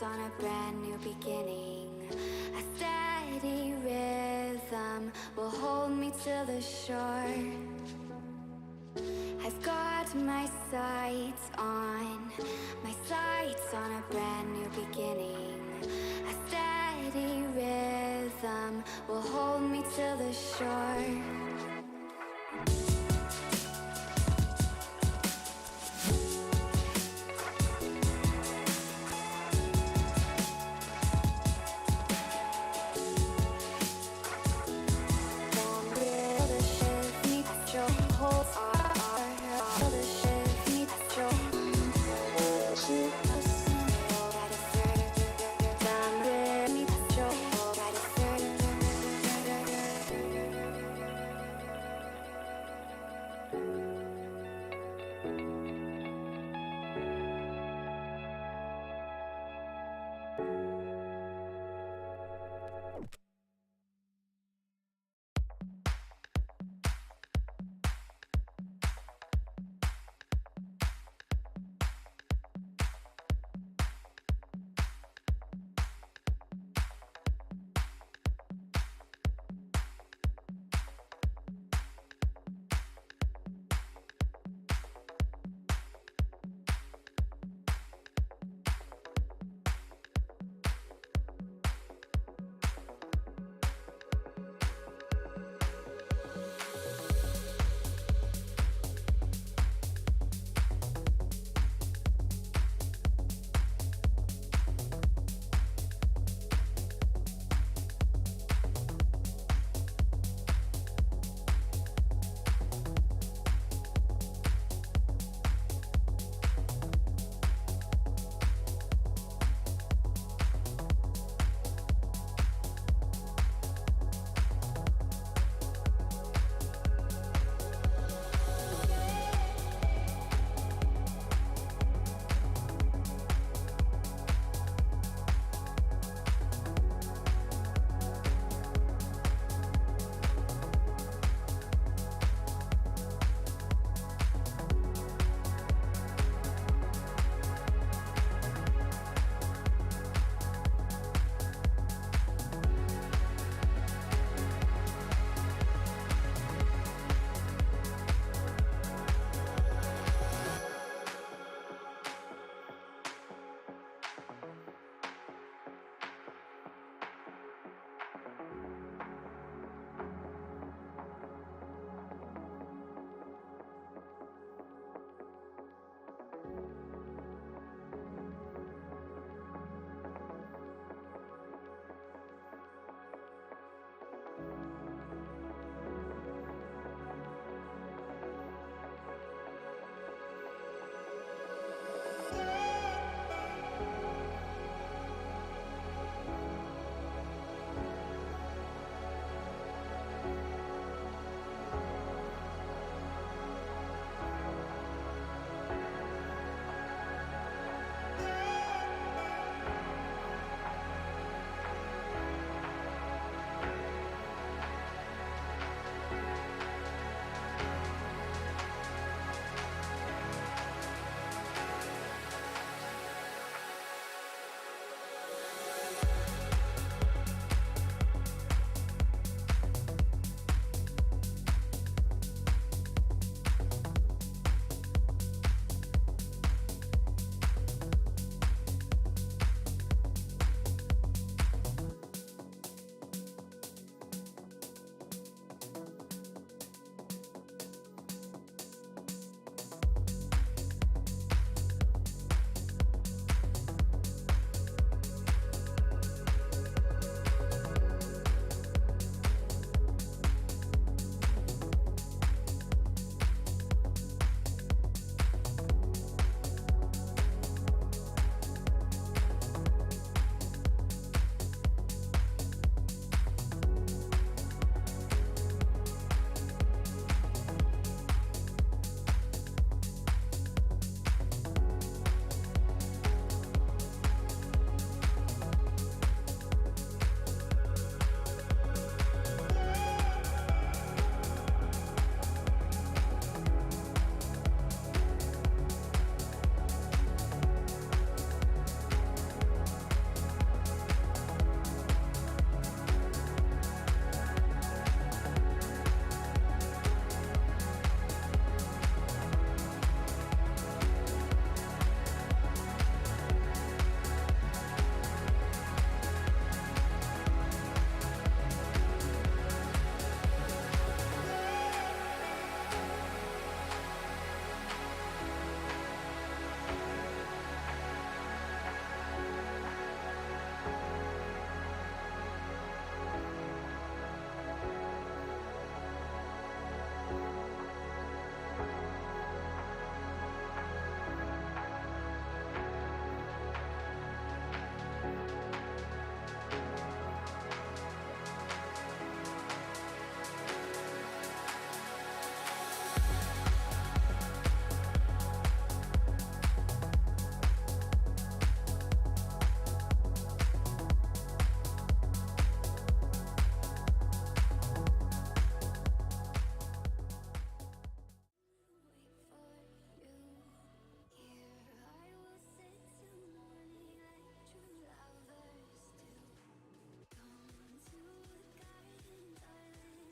on a brand new beginning. A steady rhythm will hold me to the shore. I've got my sights on a brand new beginning. A steady rhythm will hold me to the shore.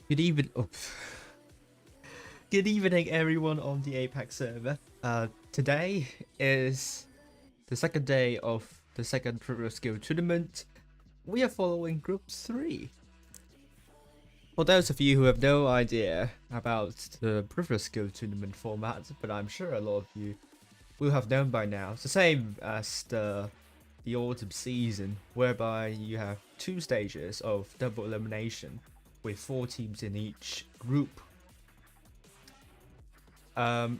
Good evening. Oh. Good evening, everyone on the APAC server. Today is the second day of the second Pro Skill Tournament. We are following Group 3. For those of you who have no idea about the Pro Skill Tournament format, but I'm sure a lot of you will have known by now, it's the same as the autumn season, whereby you have 2 stages of double elimination with 4 teams in each group. The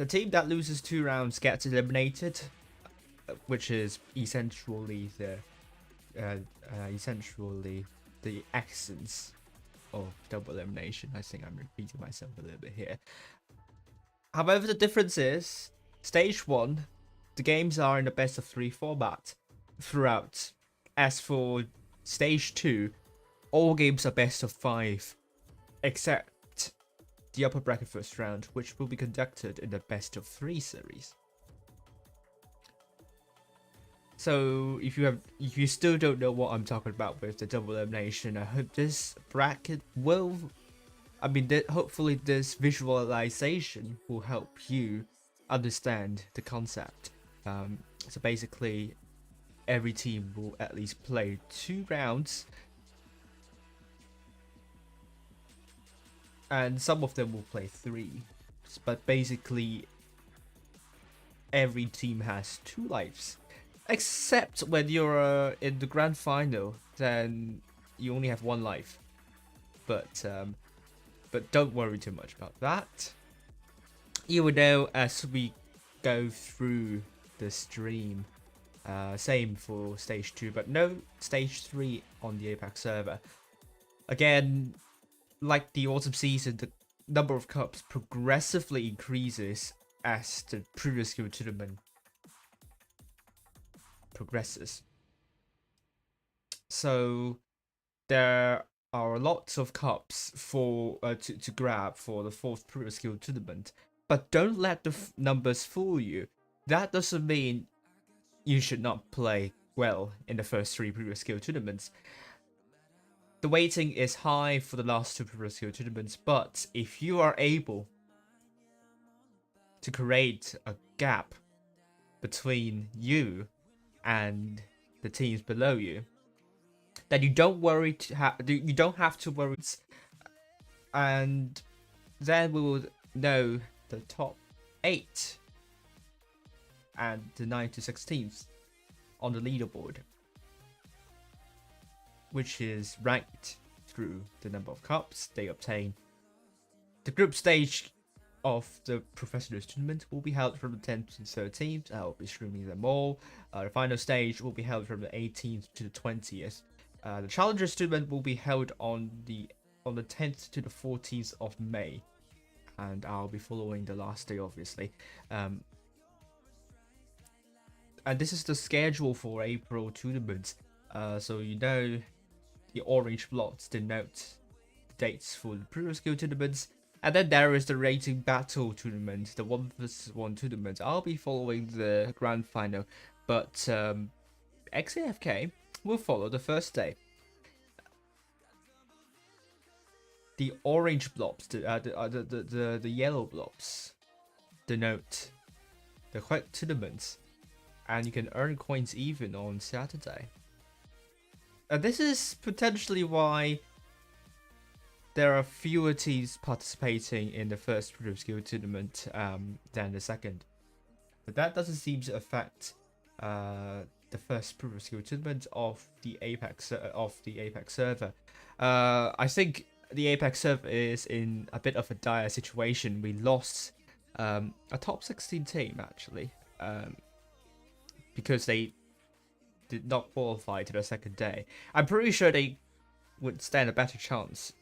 team that loses 2 rounds gets eliminated, which is essentially the essence of double elimination. I think I'm repeating myself a little bit here. However, the difference is stage 1, the games are in the best of 3 format throughout. As for stage 2, all games are best of 5, except the upper bracket first round, which will be conducted in the best of 3 series. So if you still don't know what I'm talking about with the double elimination, I hope this bracket will, hopefully this visualization will help you understand the concept. So basically, every team will at least play 2 rounds, and some of them will play 3, but basically every team has 2 lives, except when you're in the grand final, then you only have 1 life. But don't worry too much about that. You will know as we go through the stream. Same for stage 2, but no stage 3 on the APAC server. Again, like the autumn season, the number of cups progressively increases as the previous skill tournament progresses. So there are lots of cups for to grab for the 4th previous skill tournament, but don't let the numbers fool you. That doesn't mean you should not play well in the first 3 previous skill tournaments. The weighting is high for the last 2 previous skill tournaments, but if you are able to create a gap between you and the teams below you, then you don't have to worry, and then we will know the top 8 and the 9 to 16th on the leaderboard, which is ranked through the number of cups they obtain. The group stage of the professionals tournament will be held from the 10th to the 13th. I will be streaming them all. The final stage will be held from the 18th to the 20th. The challengers tournament will be held on the 10th to the 14th of May, and I'll be following the last day, obviously. And this is the schedule for April tournaments. So you know, the orange blocks denote dates for the previous skill tournaments, and then there is the rating battle tournament, the 1vs1 tournament. I'll be following the grand final, but XAFK will follow the first day. The orange blobs, the yellow blobs denote the quick tournaments, and you can earn coins even on Saturday. This is potentially why there are fewer teams participating in the first Pro Skill tournament than the second. But that doesn't seem to affect the first Pro Skill tournament of the APAC server. I think the APAC server is in a bit of a dire situation. We lost a top 16 team actually, because they did not qualify to the second day. I'm pretty sure they would stand a better chance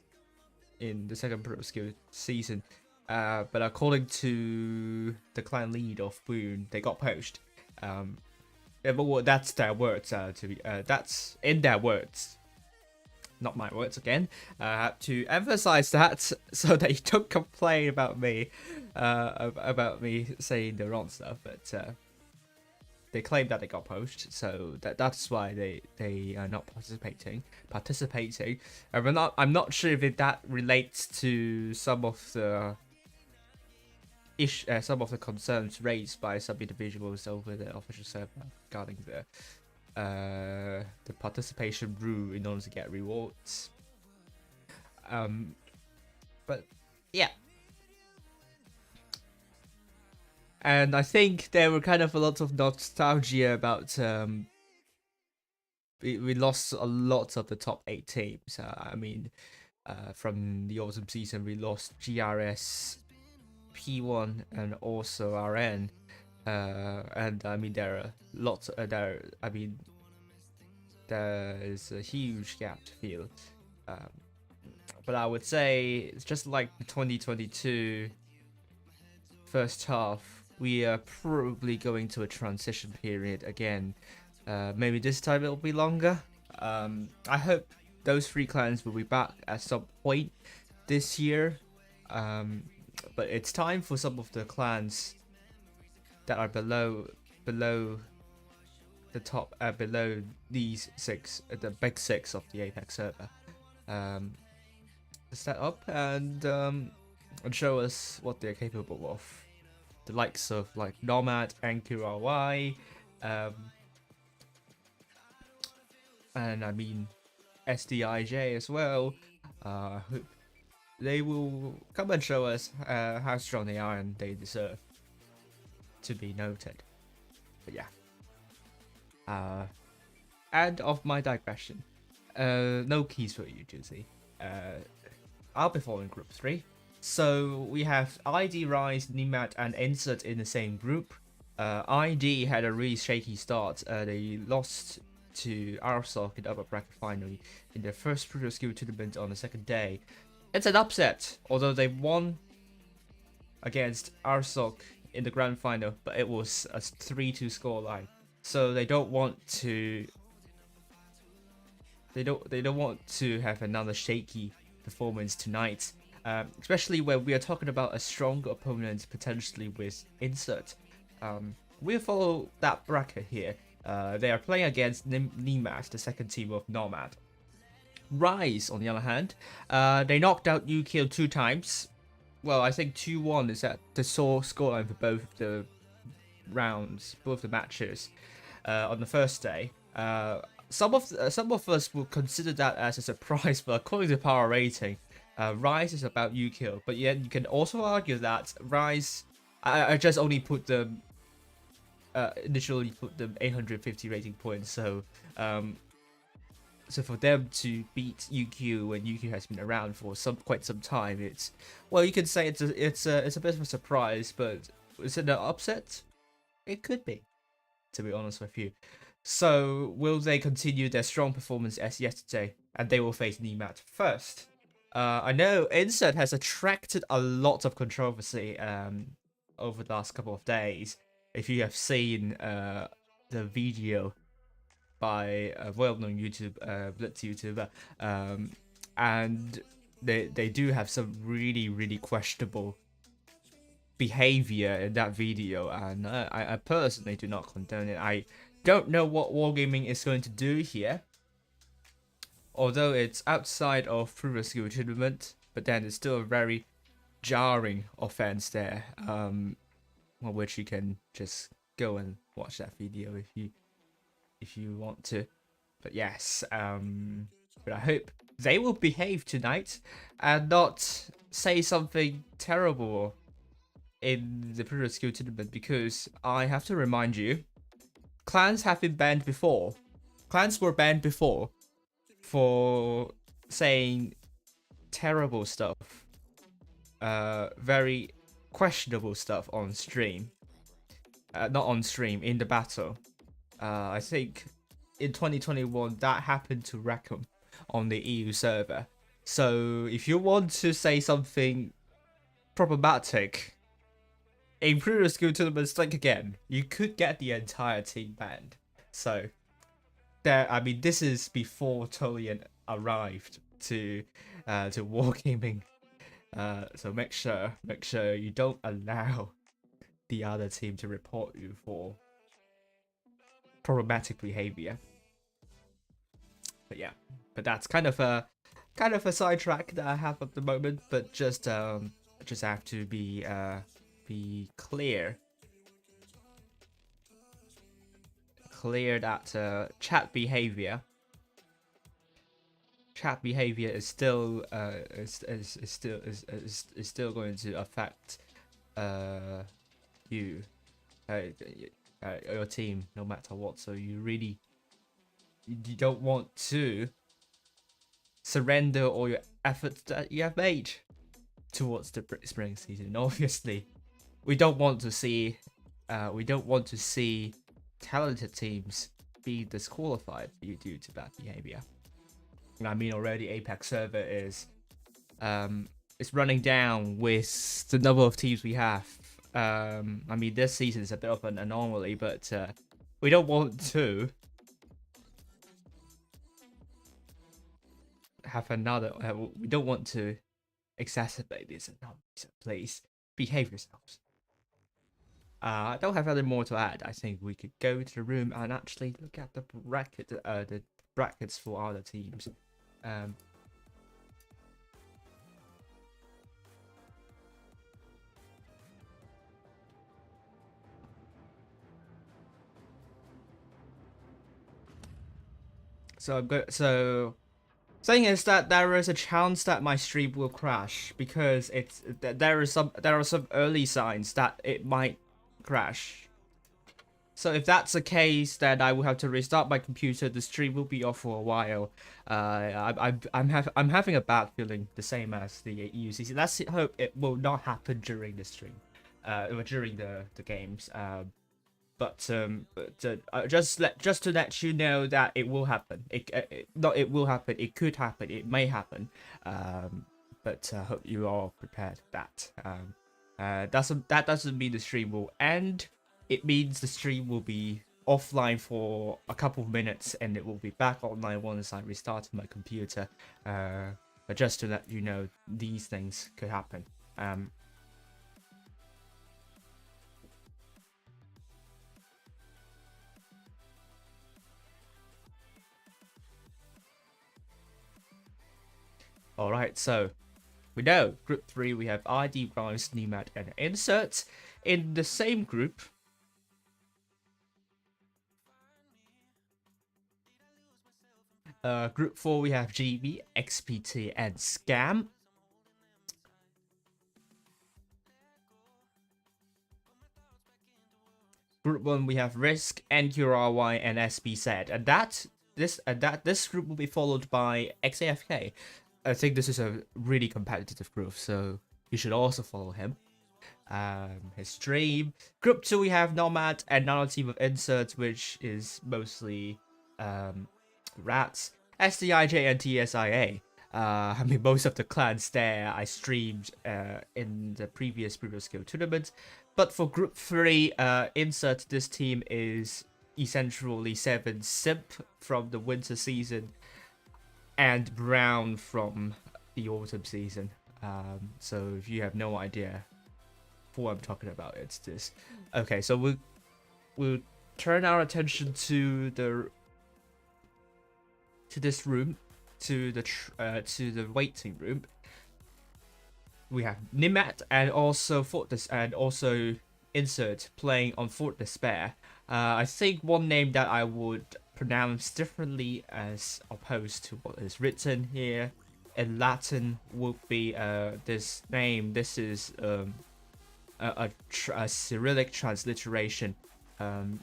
in the second Pro Skill season, but according to the clan lead of Boone, they got poached. But that's their words. That's in their words, not my words again. I have to emphasize that so that you don't complain about me saying the wrong stuff. But they claim that they got poached, so that's why they are not participating. And I'm not sure if that relates to some of the some of the concerns raised by some individuals over the official server regarding the participation rule in order to get rewards. But yeah. And I think there were kind of a lot of nostalgia about we lost a lot of the top 8 teams. I mean, from the autumn season, we lost GRS, P1, and also RN. And I mean, there are lots. There is a huge gap to fill. But I would say it's just like the 2022 first half. We are probably going to a transition period again. Maybe this time it'll be longer. I hope those 3 clans will be back at some point this year. But it's time for some of the clans that are below the top, below these 6, the big 6 of the APAC server, to set up and show us what they're capable of. The likes of like Nemat, NQRY, and I mean SDIJ as well. They will come and show us how strong they are, and they deserve to be noted. But yeah. End of my digression. No keys for you, Juicy. I'll be following Group 3. So we have ID, Rise, Nemat, and INSRT in the same group. ID had a really shaky start. They lost to RSOC in the upper bracket final in their first Pro Skill tournament on the second day. It's an upset, although they won against RSOC in the grand final, but it was a 3-2 scoreline. So they don't want to. They don't want to have another shaky performance tonight. Especially when we are talking about a stronger opponent potentially with INSRT. We'll follow that bracket here. They are playing against Nemat, the second team of Nemat. Rise, on the other hand, they knocked out UKIL 2 times. Well, I think 2-1 is at the scoreline for both the rounds, both the matches on the first day. Some of us will consider that as a surprise, but according to power rating, Rise is about UKIL, but yet you can also argue that Rise, I just only put them, initially put them 850 rating points, so for them to beat UQ when UQ has been around for quite some time, it's, well, you can say it's a bit of a surprise, but is it an upset? It could be, to be honest with you. So will they continue their strong performance as yesterday, and they will face Nemat first? I know INSRT has attracted a lot of controversy over the last couple of days. If you have seen the video by a well-known Blitz YouTuber, and they do have some really questionable behavior in that video, and I personally do not condone it. I don't know what Wargaming is going to do here. Although it's outside of previous skill tournament, but then it's still a very jarring offense there. Which you can just go and watch that video if you want to. But yes, but I hope they will behave tonight and not say something terrible in the previous skill tournament, because I have to remind you, clans have been banned before. Clans were banned before for saying terrible stuff, very questionable stuff on stream. Not on stream, in the battle. I think in 2021 that happened to Rackham on the EU server. So if you want to say something problematic in previous skill tournaments, like again, you could get the entire team banned. So there, I mean, this is before Tolian arrived to Wargaming. So make sure you don't allow the other team to report you for problematic behavior. But yeah, but that's kind of a sidetrack that I have at the moment. But just have to be clear that chat behavior is still still going to affect you, your team, no matter what. So you don't want to surrender all your efforts that you have made towards the spring season. Obviously, we don't want to see talented teams be disqualified due to bad behavior. I mean, already APAC server is running down with the number of teams we have. I mean, this season is a bit of an anomaly, but we don't want to have another. We don't want to exacerbate this anomaly. So please behave yourselves. I don't have any more to add. I think we could go to the room and actually look at the brackets for other teams. So thing is that there is a chance that my stream will crash because there are some early signs that it might crash. So if that's the case, then I will have to restart my computer. The stream will be off for a while. I'm having a bad feeling, the same as the EUCC. Let's hope it will not happen during the stream, or during the games. But just to let you know that it will happen. It will happen. It could happen. It may happen. But hope you are prepared for that. That doesn't mean the stream will end. It means the stream will be offline for a couple of minutes and it will be back online once I restart my computer. But just to let you know, these things could happen. Alright, so we know Group 3 we have ID, Rise, Nemat, and INSRT. In the same group, Group 4 we have GB, XPT, and Scam. Group 1 we have Risk, NQRY, and SBZ. And this group will be followed by XAFK. I think this is a really competitive group, so you should also follow him. His stream. Group 2 we have Nemat and another team of INSRT, which is mostly Rats, SDIJ, and TSIA. I mean, most of the clans there I streamed in the previous skill tournament. But for Group 3, INSRT, this team is essentially 7 Simp from the winter season and Brown from the autumn season. So if you have no idea what I'm talking about, it's this. Okay, so we'll turn our attention to this room, to the waiting room. We have Nemat and also INSRT playing on Fort Despair. I think one name that I would pronounce differently as opposed to what is written here in Latin would be this name. This is a Cyrillic transliteration. And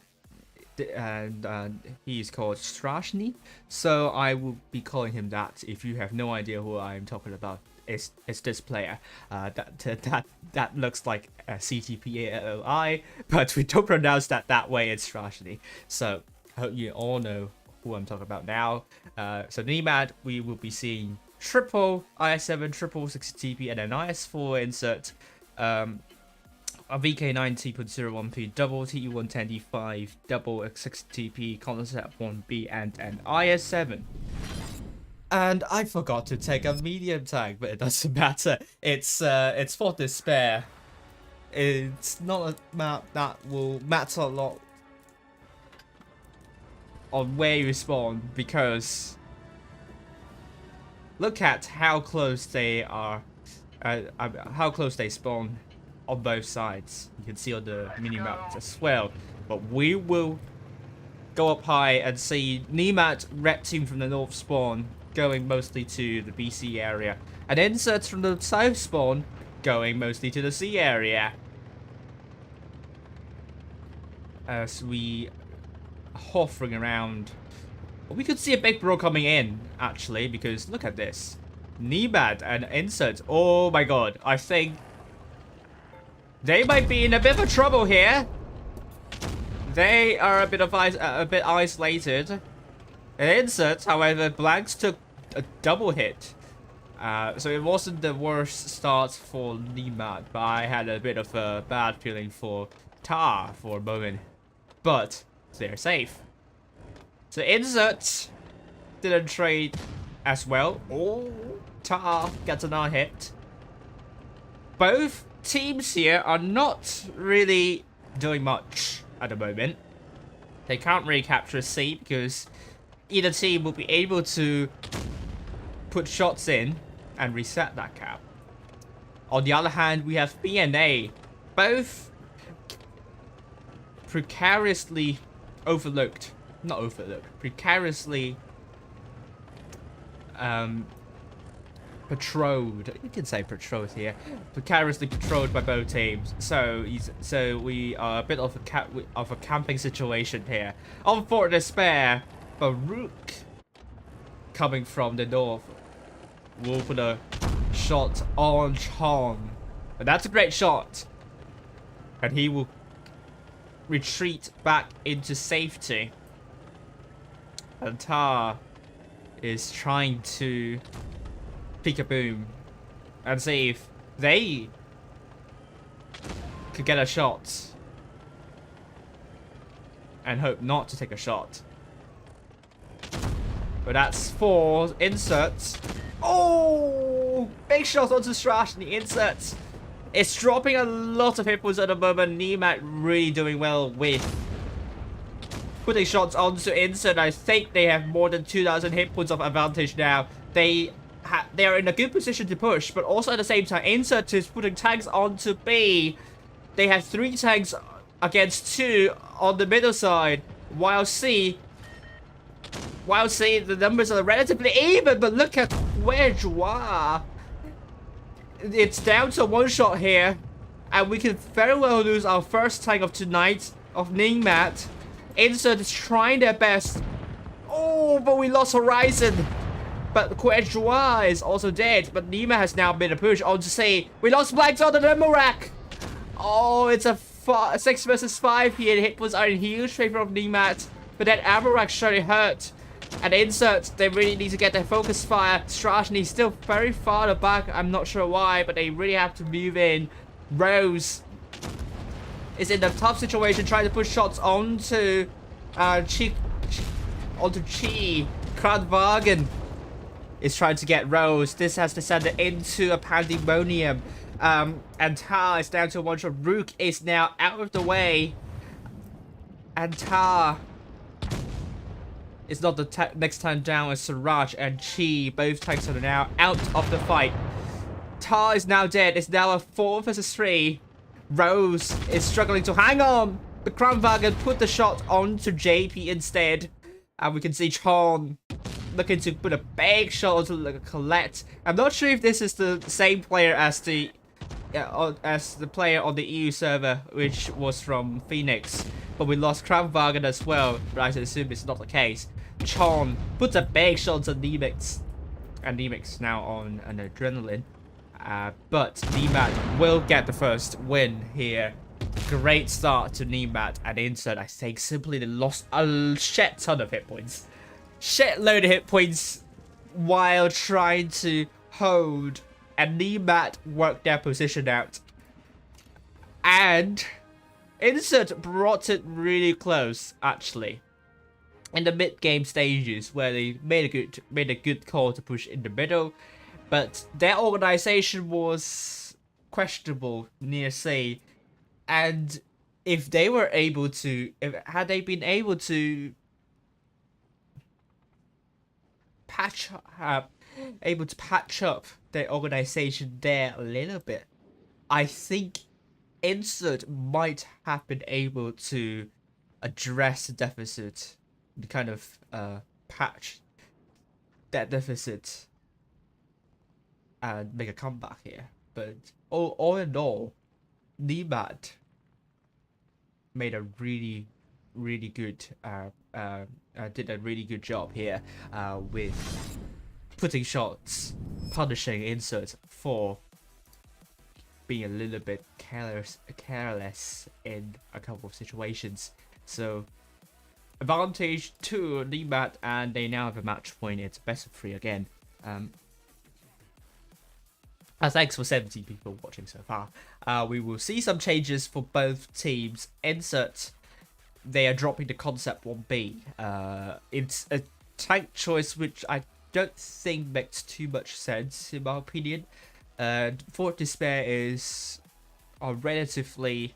he is called Strashny, so I will be calling him that. If you have no idea who I'm talking about, it's this player. That looks like a CTPALI, but we don't pronounce that way. It's Strashny. So I hope you all know who I'm talking about now. So Nemat, we will be seeing triple IS7, triple 60TP, and an IS4 insert. A VK90.01p, double TE110D5, double 60TP, concept 1B, and an IS7. And I forgot to take a medium tag, but it doesn't matter. It's for Despair. It's not a map that will matter a lot. on where you spawn, because look at how close they are, how close they spawn on both sides. You can see on the mini-map as well. But we will go up high and see Nemat red team from the north spawn going mostly to the BC area, and INSRT from the south spawn going mostly to the C area. As we are hovering around, we could see a big bro coming in actually, because look at this, Nemat and INSRT. Oh my god, I think they might be in a bit of trouble here. They are a bit isolated. And INSRT, however, blanks took a double hit. So it wasn't the worst start for Nemat, but I had a bit of a bad feeling for Tar for a moment. But they're safe. So INSRT didn't trade as well. Oh, Tar gets another hit. Both teams here are not really doing much at the moment. They can't really capture C because either team will be able to put shots in and reset that cap. On the other hand, we have B and A, both precariously overlooked. Not overlooked, precariously patrolled. You can say patrolled here. Precariously patrolled by both teams. So we are a bit of a camping situation here. Unfortunate despair, but Rook coming from the north will put a shot on Chong. And that's a great shot. And he will retreat back into safety. And Tar is trying to pick a boom and see if they could get a shot. And hope not to take a shot. But that's for INSRT. Oh! Big shot onto Strash and the INSRT. It's dropping a lot of hit points at the moment. Nemat really doing well with putting shots onto INSRT. I think they have more than 2,000 hit points of advantage now. They are in a good position to push, but also at the same time, INSRT is putting tanks onto B. They have 3 tanks against 2 on the middle side, while C, the numbers are relatively even, but look at where Joie. It's down to 1 shot here, and we could very well lose our first tank of tonight of Nemat. INSRT is trying their best. Oh, but we lost Horizon. But Joie is also dead, but Nemat has now made a push on to say, we lost blanks on the number rack. Oh, it's a 6 versus 5 here. The hit points are in huge favor of Nemat, but that armor rack surely hurt. And INSRT, they really need to get their focus fire. Strashny still very far back. I'm not sure why, but they really have to move in. Rose is in a tough situation, trying to push shots onto Chi. Kradwagen is trying to get Rose. This has descended into a pandemonium. And Tar is down to 1 shot. Rook is now out of the way. And Tar is not the next time down as Siraj and Chi. Both tanks are now out of the fight. Tar is now dead. It's now a 4 versus 3. Rose is struggling to hang on. The Kramwagen put the shot onto JP instead. And we can see Chon looking to put a big shot onto Colette. I'm not sure if this is the same player as the player on the EU server, which was from Phoenix. But we lost Kramwagen as well, but I assume it's not the case. Chon puts a big shot to Nemix. And Nemix now on an adrenaline. But Nemat will get the first win here. Great start to Nemat and INSRT. I think simply they lost a shit ton of hit points. Shit load of hit points while trying to hold. And Nemat worked their position out. And INSRT brought it really close, actually, in the mid-game stages, where they made a good call to push in the middle, but their organization was questionable near C, and if they were able to, had they been able to able to patch up their organization there a little bit, I think INSRT might have been able to address the deficit, kind of patch that deficit and make a comeback here. But all in all, Nemat made a really good did a really good job here with putting shots, punishing INSRT for being a little bit careless in a couple of situations. So advantage to Nemat, and they now have a match point. It's best of 3 again. Thanks for 70 people watching so far. We will see some changes for both teams. INSRT, they are dropping the concept 1B. It's a tank choice which I don't think makes too much sense in my opinion. Fort Despair is a relatively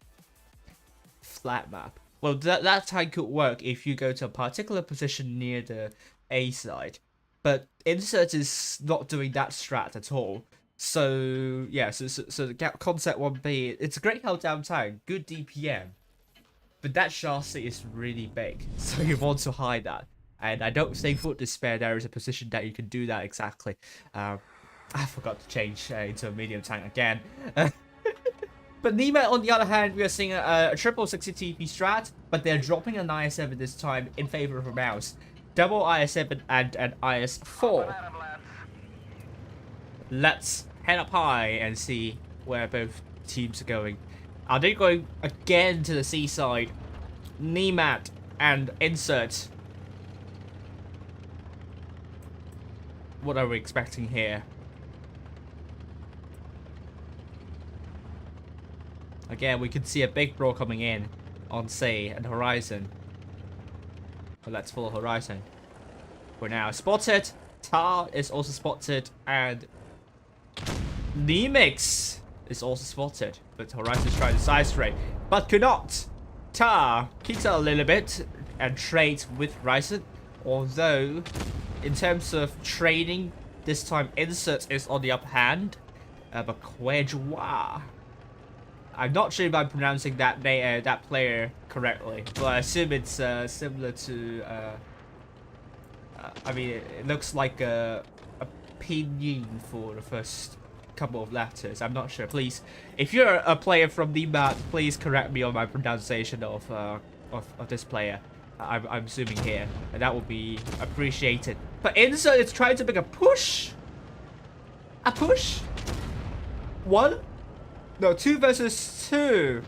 flat map. Well, that tank could work if you go to a particular position near the A side, but INSRT is not doing that strat at all. So yeah, so the concept 1B, it's a great held down tank, good DPM, but that chassis is really big, so you want to hide that. And I don't think Fort Despair there is a position that you can do that exactly. I forgot to change into a medium tank again. But Nemat, on the other hand, we are seeing a triple 60 TP strat, but they're dropping an IS-7 this time in favor of a mouse. Double IS-7 and an IS-4. Let's head up high and see where both teams are going. Are they going again to the seaside? Nemat and INSRT. What are we expecting here? Again, we can see a big bro coming in on C and Horizon. But let's follow Horizon. For now, spotted. Tar is also spotted, and Nemix is also spotted. But Horizon is trying to side straight, but cannot. Tar peeks out a little bit and trades with Horizon. Although, in terms of trading, this time INSRT is on the upper hand. But Quejois, I'm not sure if I'm pronouncing that player correctly, but I assume it's similar to. I mean, it looks like a pinyin for the first couple of letters. I'm not sure. Please, if you're a player from Nemat, please correct me on my pronunciation of this player. I'm assuming here, and that would be appreciated. But INSRT is trying to make a push. A push. 1. No, 2 versus 2.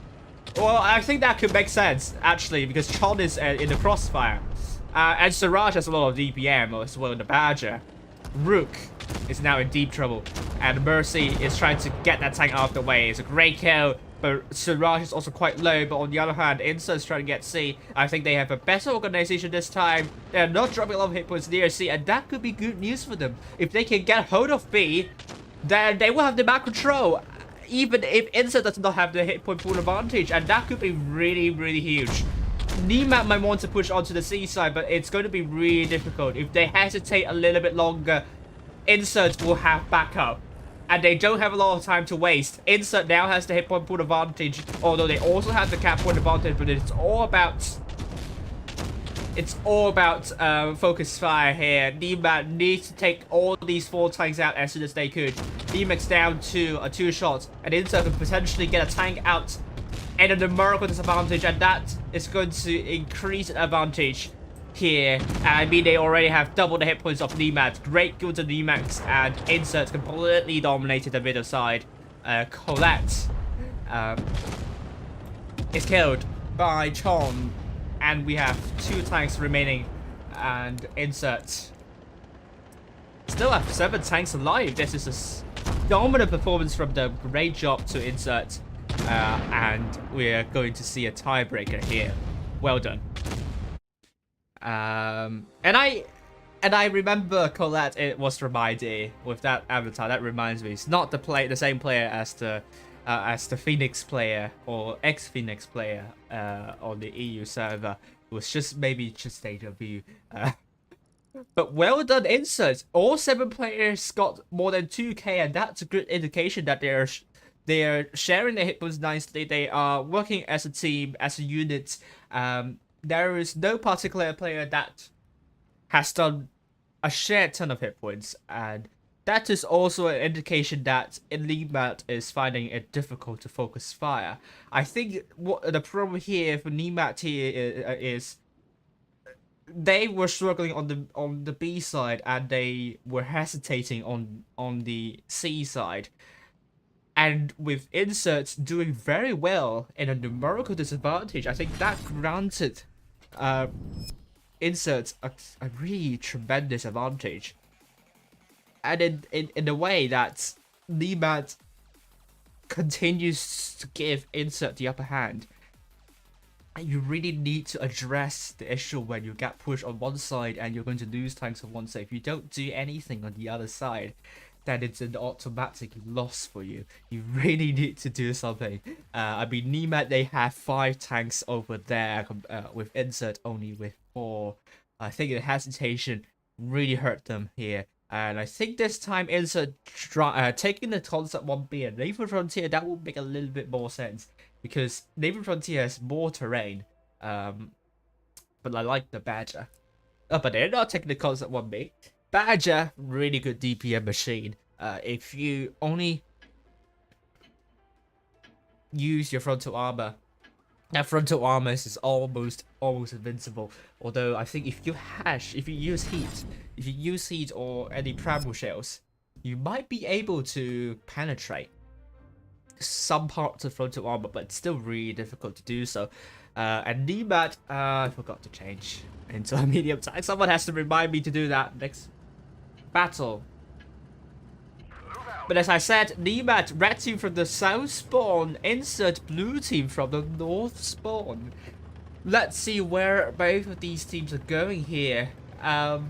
Well, I think that could make sense, actually, because Chon is in the crossfire. And Siraj has a lot of DPM as well in the Badger. Rook is now in deep trouble. And Mercy is trying to get that tank out of the way. It's a great kill, but Siraj is also quite low. But on the other hand, INSRT is trying to get C. I think they have a better organization this time. They're not dropping a lot of hit points near C, and that could be good news for them. If they can get hold of B, then they will have the map control. Even if INSRT does not have the hit point full advantage, and that could be really huge. Nemat might want to push onto the C side, but it's going to be really difficult. If they hesitate a little bit longer, INSRT will have backup, and they don't have a lot of time to waste. INSRT now has the hit point full advantage, although they also have the cap point advantage, but it's all about focus fire here. Nemat needs to take all these 4 tanks out as soon as they could. Nemat's down to 2 shots, and INSRT could potentially get a tank out and a numerical disadvantage, and that is going to increase the advantage here. And I mean, they already have double the hit points of Nemat. Great kill to Nemat, and INSRT completely dominated the middle side. Colette is killed by Chon. And we have 2 tanks remaining, and INSRT still have 7 tanks alive. This is a dominant performance from them. Great job to INSRT, and we're going to see a tiebreaker here. Well done. And I remember Colette. It was from ID with that avatar. That reminds me, it's not the same player as the Phoenix player or ex-Phoenix player on the EU server. It was just maybe just deja vu. But well done, Insert. All 7 players got more than 2k, and that's a good indication that they're sharing their hit points nicely. They are working as a team, as a unit. There is no particular player that has done a shared ton of hit points, and that is also an indication that Nemat is finding it difficult to focus fire. I think what the problem here for Nemat here is they were struggling on the B side, and they were hesitating on the C side. And with Inserts doing very well in a numerical disadvantage, I think that granted Inserts a really tremendous advantage. And in a way that Nemat continues to give Insert the upper hand. And you really need to address the issue when you get pushed on one side and you're going to lose tanks on one side. If you don't do anything on the other side, then it's an automatic loss for you. You really need to do something. I mean, Nemat, they have 5 tanks over there, with Insert only with 4. I think the hesitation really hurt them here. And I think this time Insert taking the concept 1B and Naval Frontier, that will make a little bit more sense. Because Naval Frontier has more terrain. But I like the Badger. But they're not taking the concept 1B. Badger, really good DPM machine. If you only use your frontal armor, that frontal armor is almost invincible. Although I think if you use heat or any primal shells, you might be able to penetrate some parts of frontal armor, but it's still really difficult to do so. And Nemat, I forgot to change into a medium tank. Someone has to remind me to do that next battle. But as I said, Nemat, red team from the south spawn, Insert blue team from the north spawn. Let's see where both of these teams are going here. Now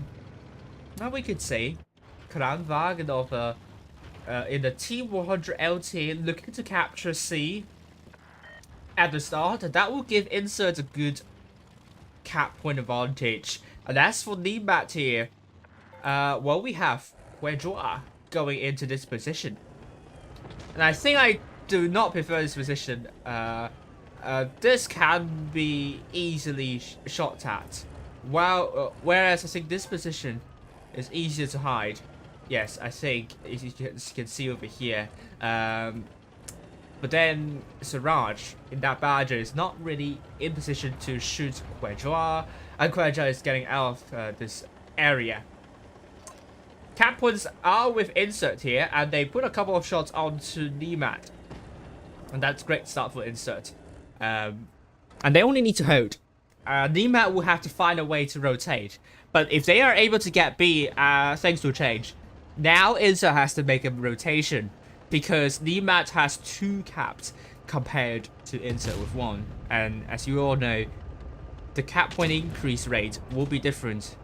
we could see Kranvagenov in the T100 LT looking to capture C at the start, and that will give Insert a good cap point advantage. And as for Nemat here, well, we have Guedjoa going into this position, and I think I do not prefer this position. This can be easily shot at, whereas I think this position is easier to hide. Yes, I think, as you can see over here. But then Siraj in that Badger is not really in position to shoot Guedjoa, and Guedjoa is getting out of this area. Cap points are with Insert here, and they put a couple of shots onto Nemat. And that's a great start for Insert. And they only need to hold. Nemat will have to find a way to rotate. But if they are able to get B, things will change. Now Insert has to make a rotation, because Nemat has 2 caps compared to Insert with 1. And as you all know, the cap point increase rate will be different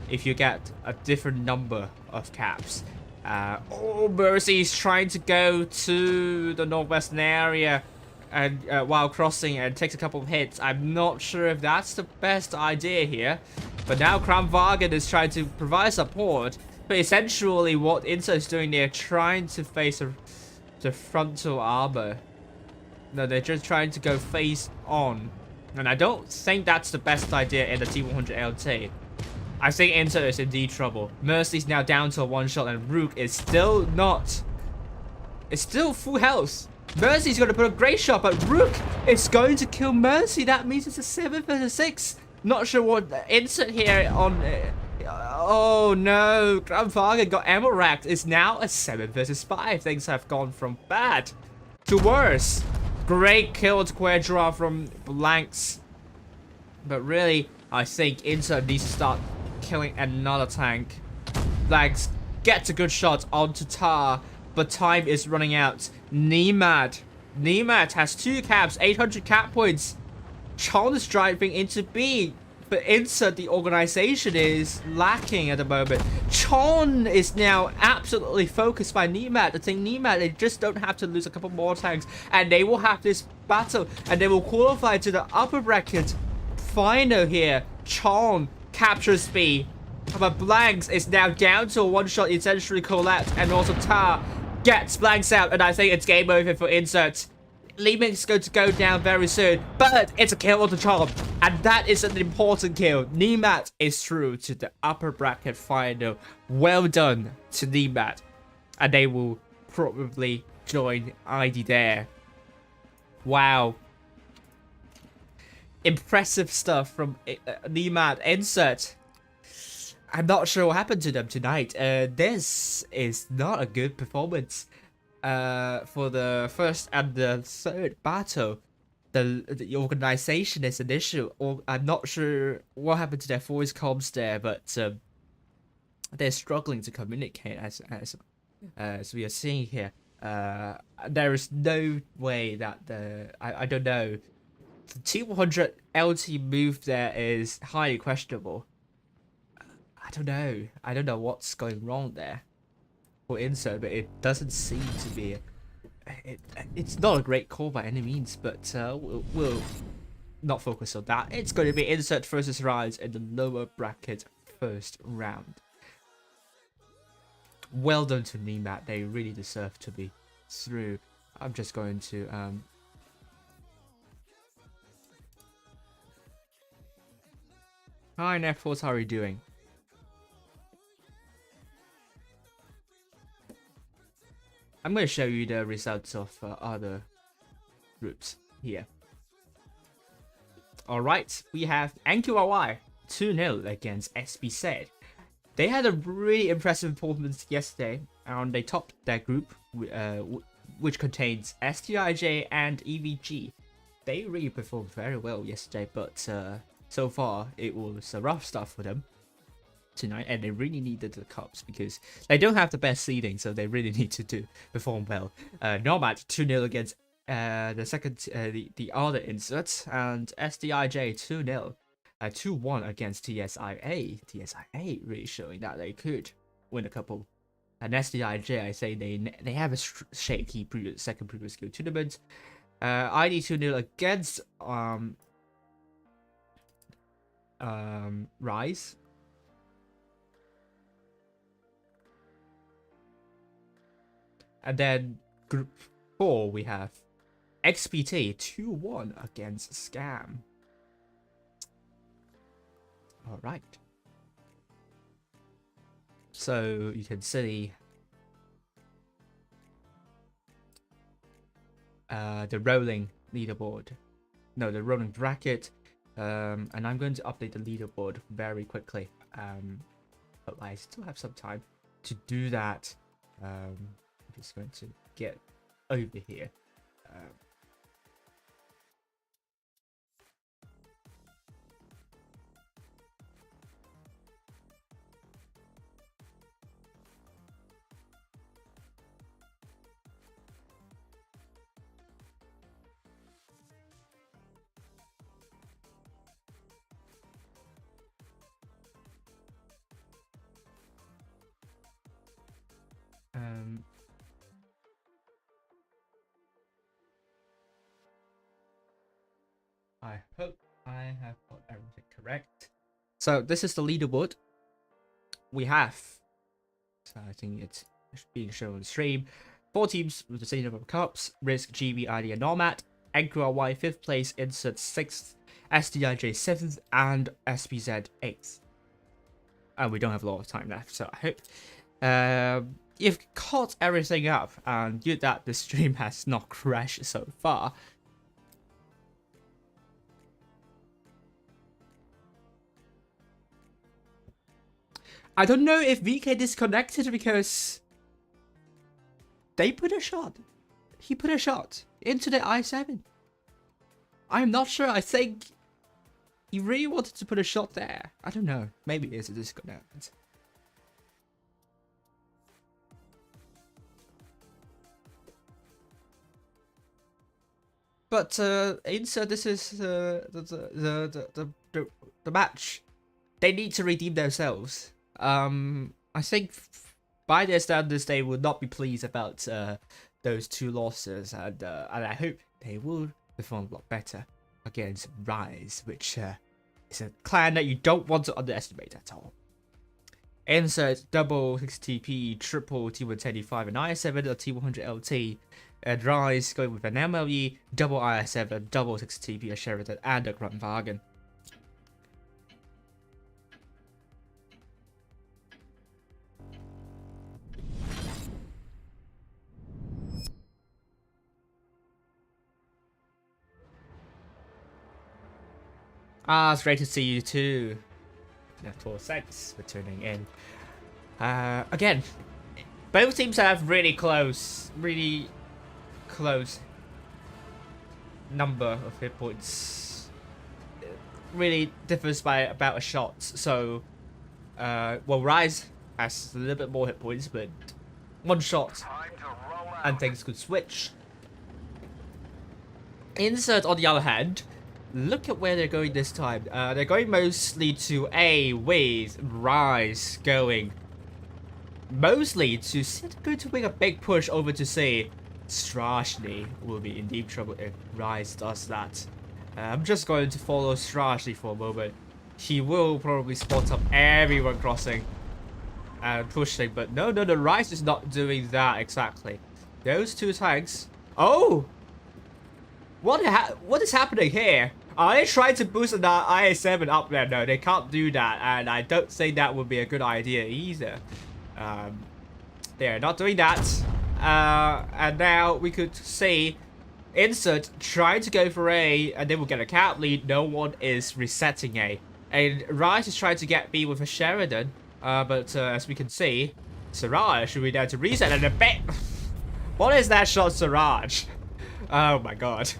if you get a different number of caps. Oh, Mercy is trying to go to the northwestern area and while crossing, and takes a couple of hits. I'm not sure if that's the best idea here. But now Kramvagen is trying to provide support. But essentially what Insert is doing, they're trying to face the frontal armor. No, they're just trying to go face on. And I don't think that's the best idea in the T100 LT. I think Insert is in deep trouble. Mercy's now down to a 1-shot, and Rook is still not. It's still full health. Mercy's going to put a great shot, but Rook is going to kill Mercy. That means it's a 7 versus 6. Not sure what Insert here on. Oh no, Grandfather got ammo racked. It's now a 7 versus 5. Things have gone from bad to worse. Great kill to Guedjoa from Blanks. But really, I think Insert needs to start killing another tank. Blanks gets a good shot onto Tar, but time is running out. Nemat has 2 caps, 800 cap points. Chon is driving into B, but Insert, the organization, is lacking at the moment. Chon is now absolutely focused by Nemat. I think Nemat, they just don't have to lose a couple more tanks, and they will have this battle, and they will qualify to the upper bracket final here. Chon captures B. But Blanks is now down to a one-shot essentially collapse, and also Tar gets Blanks out, and I think it's game over for INSRT. Nemat is going to go down very soon, but it's a kill on the charm, and that is an important kill. Nemat is through to the upper bracket final. Well done to Nemat, and they will probably join ID there. Wow. Impressive stuff from Nemat. INSRT, I'm not sure what happened to them tonight. This is not a good performance for the first and the third battle. The organization is an issue. I'm not sure what happened to their voice comms there, but they're struggling to communicate as we are seeing here. There is no way that I don't know. The 200 LT move there is highly questionable. I don't know what's going wrong there for INSRT, but it doesn't seem to be. It's not a great call by any means, but we'll not focus on that. It's going to be INSRT versus Rise in the lower bracket first round. Well done to Nemat. They really deserve to be through. I'm just going to Hi Netforce, how are you doing? I'm going to show you the results of other groups here. Alright, we have NQRY 2-0 against SBZ. They had a really impressive performance yesterday, and they topped their group, which contains STIJ and EVG. They really performed very well yesterday, but so far it was a rough start for them tonight, and they really needed the cups because they don't have the best seeding, so they really need to perform well. Nemat 2-0 against the other INSRT, and SDIJ 2-0, 2-1 against TSIA. TSIA really showing that they could win a couple. And SDIJ, I say they have a shaky second previous skill tournament. ID 2-0 against Rise. And then group 4 we have XPT 2-1 against Scam. Alright. So you can see the rolling leaderboard. No, the rolling bracket. And I'm going to update the leaderboard very quickly. But I still have some time to do that. I'm just going to get over here. I hope I have got everything correct. So this is the leaderboard. We have, so I think it's being shown on the stream, 4 teams with the same number of cups: Risk, GB, ID, and Nemat. NQRY 5th place, INSRT 6th, SDIJ 7th, and SBZ 8th. And we don't have a lot of time left, so I hope you've caught everything up, and good that the stream has not crashed so far. I don't know if VK disconnected because they put a shot. He put a shot into the I7. I'm not sure. I think he really wanted to put a shot there. I don't know. Maybe it's a disconnect. But INSRT, this is the match. They need to redeem themselves. I think by their standards, they would not be pleased about those 2 losses, and I hope they will perform a lot better against Rise, which is a clan that you don't want to underestimate at all. Insert double 60TP, triple T125 and IS7 or T100LT. And Rise going with an MLE, double IS7, double 60TP, a Sheridan, and a Grundwagen. Ah, it's great to see you too. Therefore, thanks for tuning in. Again, both teams have really close number of hit points. It really differs by about a shot. So, well, Rise has a little bit more hit points, but one shot and things could switch. Insert, on the other hand, look at where they're going this time. They're going mostly to A with Rise going. Mostly to going to make a big push over to say Strashny will be in deep trouble if Rise does that. I'm just going to follow Strashny for a moment. He will probably spot up everyone crossing and pushing, but no, Rise is not doing that exactly. Those two tanks. Oh! What is happening here? Are they trying to boost the IS7 up there? No, they can't do that, and I don't think that would be a good idea either. They're not doing that. And now we could see Insert trying to go for A, and they will get a cap lead. No one is resetting A. And Rise is trying to get B with a Sheridan, but as we can see, Siraj will be there to reset, and a bit. What is that shot, Siraj? Oh my god.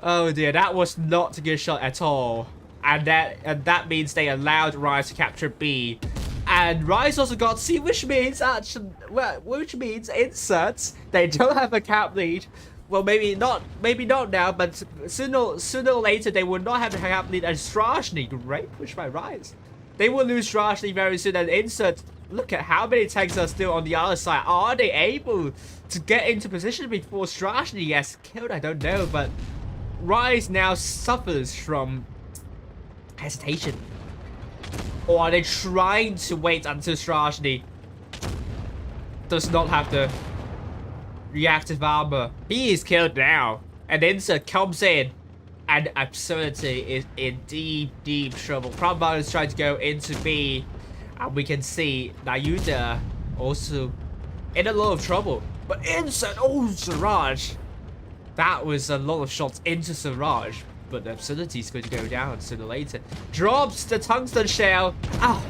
Oh dear, that was not a good shot at all. And that means they allowed Rise to capture B. And Rise also got C, which means actually, well, which means Insert, they don't have a cap lead. Well, maybe not now, but sooner or later they will not have a cap lead. And Strashny, great push by Rise. They will lose Strashny very soon. And Insert, look at how many tanks are still on the other side. Are they able to get into position before Strashny gets killed? I don't know, but Rise now suffers from hesitation. Or are they trying to wait until Strashny does not have the reactive armor? He is killed now. And Insert comes in. And Absurdity is in deep trouble. Grundwagen is trying to go into B. And we can see Nayuda also in a lot of trouble. But Insert, oh, Siraj. That was a lot of shots into Siraj. But the Absurdity is going to go down sooner or later. Drops the tungsten shell.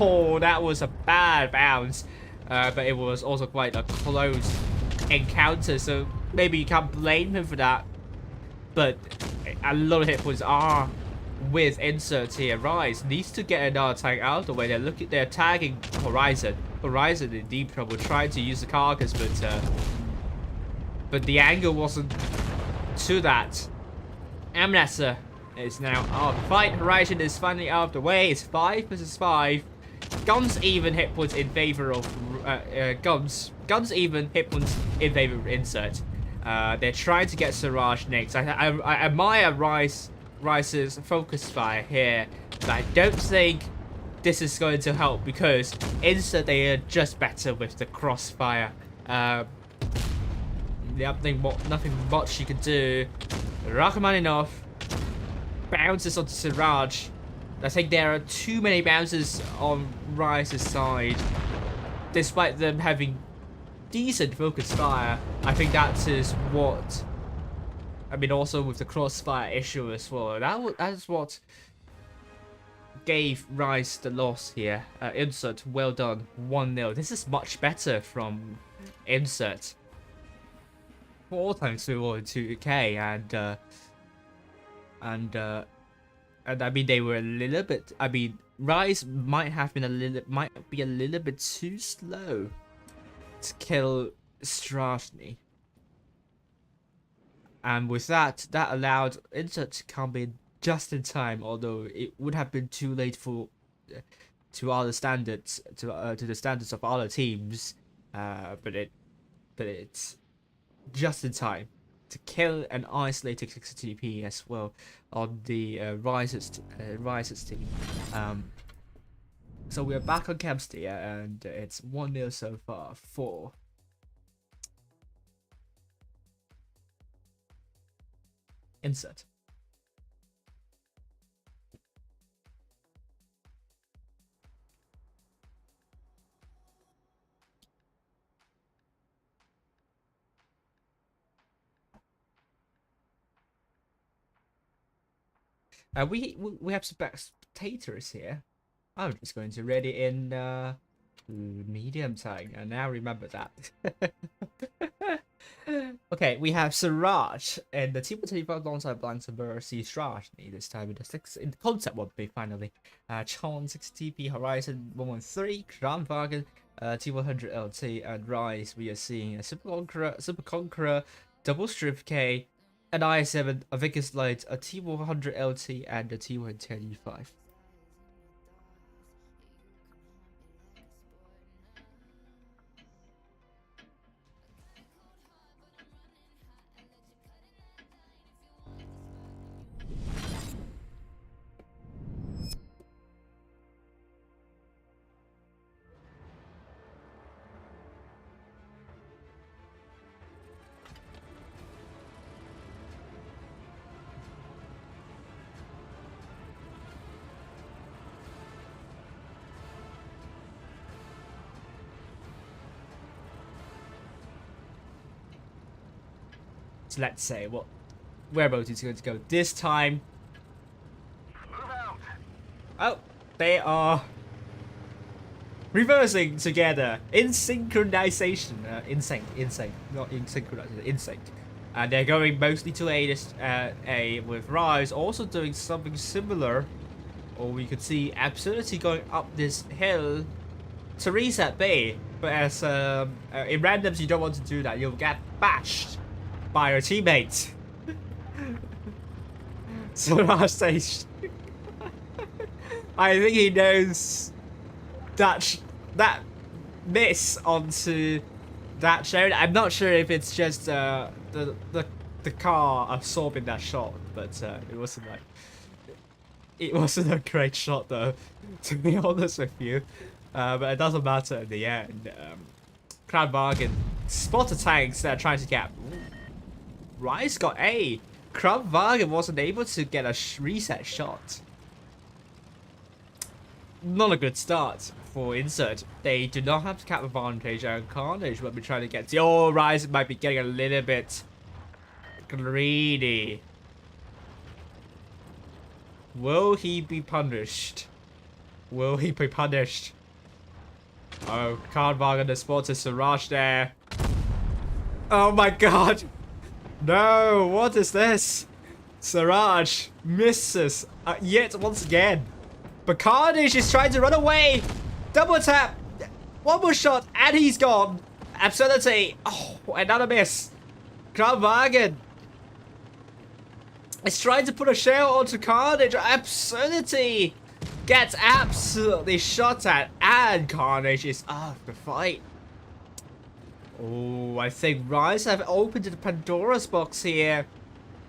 Oh, that was a bad bounce. But it was also quite a close encounter. So maybe you can't blame him for that. But a lot of hit points are with Insert here. Rise needs to get another tank out of the way. They're tagging Horizon. Horizon in deep trouble, trying to use the carcass, but the angle wasn't to that. Amnesa is now out of the fight. Horizon is finally out of the way. It's 5 versus 5. Guns even hit points in favor of guns even hit points in favor of Insert. They're trying to get Siraj next. I admire Rice's focus fire here, but I don't think this is going to help because Insert, they are just better with the crossfire. Nothing much you can do. Rachmaninoff bounces onto Siraj. I think there are too many bounces on Rice's side, despite them having decent focus fire. I think that is what. I mean, also with the crossfire issue as well. That's what gave Rice the loss here. Insert, well done, 1-0. This is much better from Insert. 4 times 2K and I mean they were a little bit. I mean Rise might be a little bit too slow to kill Strashny, and with that allowed Insert to come in just in time. Although it would have been too late for to other standards to the standards of other teams, but it's just in time to kill an isolated 60TP as well on the Rise's team. So we're back on camp steer, and it's 1-0 so far for INSRT. We have spectators here. I'm just going to ready in medium tank, and now remember that. Okay, we have Siraj and the team will take alongside Blanks and versus Siraj. This time in the concept would be finally Chon 60TP Horizon 113, Kramwagen, T100 LT, and Rise. We are seeing a Super Conqueror, Double Strip K, an i7, a Vickers Light, a T100 LT, and a T110 E5. So let's say where boat is going to go this time. Oh, they are reversing together in synchronization. In sync, not in synchronization, in sync. And they're going mostly to A with Rise, also doing something similar. Or we could see Absurdity going up this hill to reset B. But as in randoms, you don't want to do that. You'll get bashed by your teammates. So Raj says, I think he knows that miss onto that shell. I'm not sure if it's just the car absorbing that shot, but it wasn't a great shot though, to be honest with you. But it doesn't matter in the end. Crowd bargain. Spot the tanks that are trying to get. Rice got A. Kramwagen wasn't able to get a reset shot. Not a good start for INSRT. They do not have the cap advantage, and Carnage will be trying to get to. Oh, Rise might be getting a little bit greedy. Will he be punished? Will he be punished? Oh, Kramwagen has spotted Siraj there. Oh my god! No, what is this? Siraj misses yet once again. But Carnage is trying to run away. Double tap. One more shot and he's gone. Absurdity. Oh, another miss. Kramwagen is trying to put a shell onto Carnage. Absurdity gets absolutely shot at, and Carnage is out of the fight. Oh, I think Rise have opened the Pandora's box here.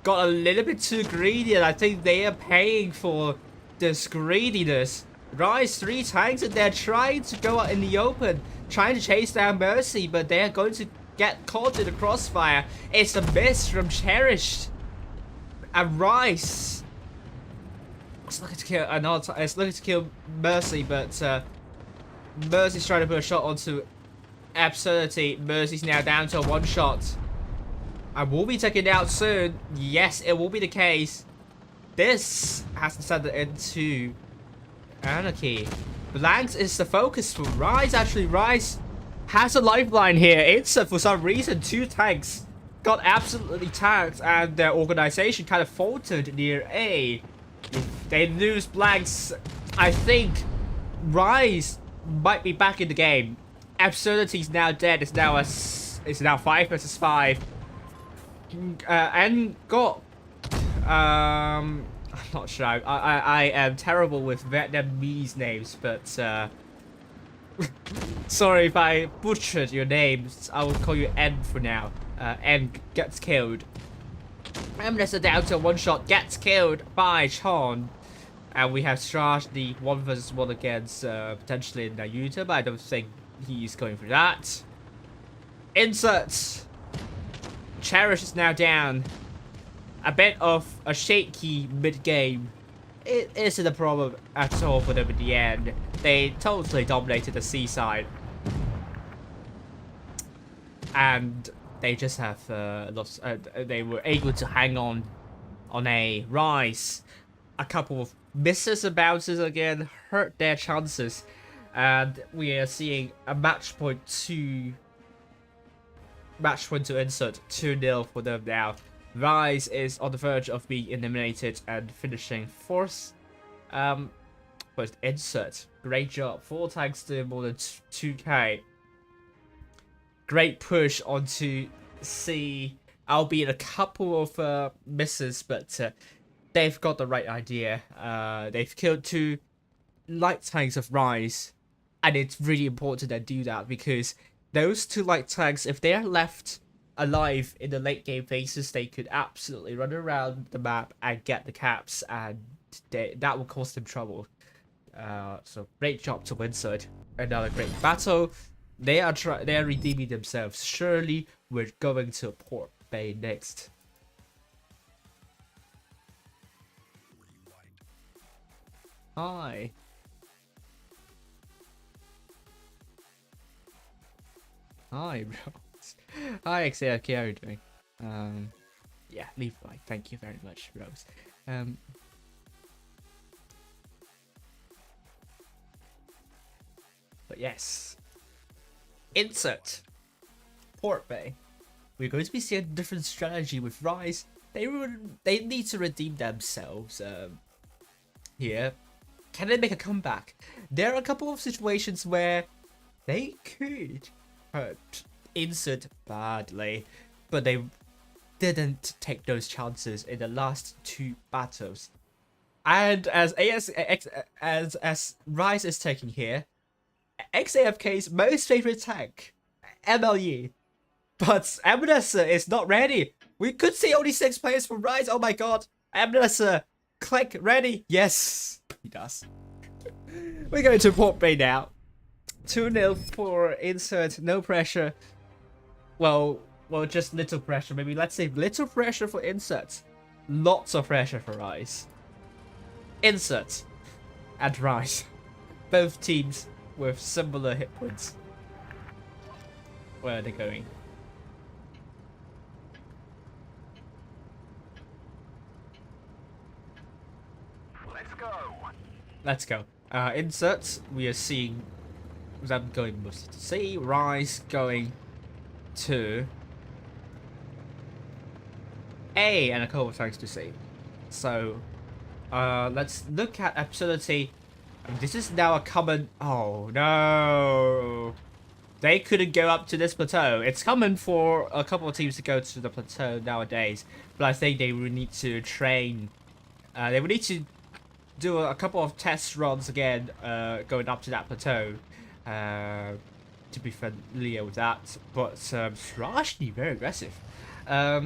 Got a little bit too greedy, and I think they are paying for this greediness. Rise 3 tanks, and they're trying to go out in the open, trying to chase down Mercy, but they're going to get caught in the crossfire. It's a miss from Cherished. And Rise, it's looking to kill another. It's looking to kill Mercy, but Mercy's trying to put a shot onto Absurdity. Mercy's now down to a 1 shot. I will be taken out soon. Yes, it will be the case. This has to send it into Anarchy. Blanks is the focus for Rise. Actually, Rise has a lifeline here. INSRT, for some reason, 2 tanks got absolutely tagged, and their organization kind of faltered near A. If they lose Blanks, I think Rise might be back in the game. Absurdity's now dead. It's now 5 versus 5. And got I'm not sure. I am terrible with Vietnamese names, but sorry if I butchered your names. I will call you N for now. N gets killed. Emness down to 1 shot, gets killed by Chon. And we have Strash, the 1 versus 1 against potentially Nayuta, but I don't think he's going for that. Inserts. Cherish is now down. A bit of a shaky mid-game. It isn't a problem at all for them in the end. They totally dominated the C side. And they just have lots. They were able to hang on a rise. A couple of misses and bounces again hurt their chances. And we are seeing a match point to insert 2-0 for them now. Rise is on the verge of being eliminated and finishing 4th. But insert, great job. 4 tanks doing more than 2k. Great push onto C, albeit a couple of misses, but they've got the right idea. They've killed 2 light tanks of Rise, and it's really important they do that because those 2 light tanks, if they are left alive in the late game phases, they could absolutely run around the map and get the caps, and that will cause them trouble. So great job to Insert. Another great battle. They are redeeming themselves. Surely we're going to Port Bay next. Hi. Hi, bro. Hi, XAFK, how are you doing? Yeah, leave a like. Thank you very much, Rose. But yes. Insert. Port Bay. We're going to be seeing a different strategy with Rise. They need to redeem themselves here. Can they make a comeback? There are a couple of situations where they could hurt Insert badly, but they didn't take those chances in the last 2 battles. And as Rise is taking here, XAFK's most favorite tank, MLE. But Amnesty is not ready. We could see only 6 players from Rise. Oh my god. Amnesty, click ready. Yes, he does. We're going to Port Bay now. 2-0 for Insert. No pressure. Well, just little pressure. Maybe let's say little pressure for Insert. Lots of pressure for Rise. Insert and Rise. Both teams with similar hit points. Where are they going? Let's go. Inserts, we are seeing them going mostly to C. Rise going to A, and a couple of tanks to C. So, let's look at Absurdity. This is now a common... Oh, no. They couldn't go up to this plateau. It's common for a couple of teams to go to the plateau nowadays. But I think they will need to train. They will need to do a couple of test runs again, going up to that plateau. To be familiar with that. But Strashny, very aggressive. That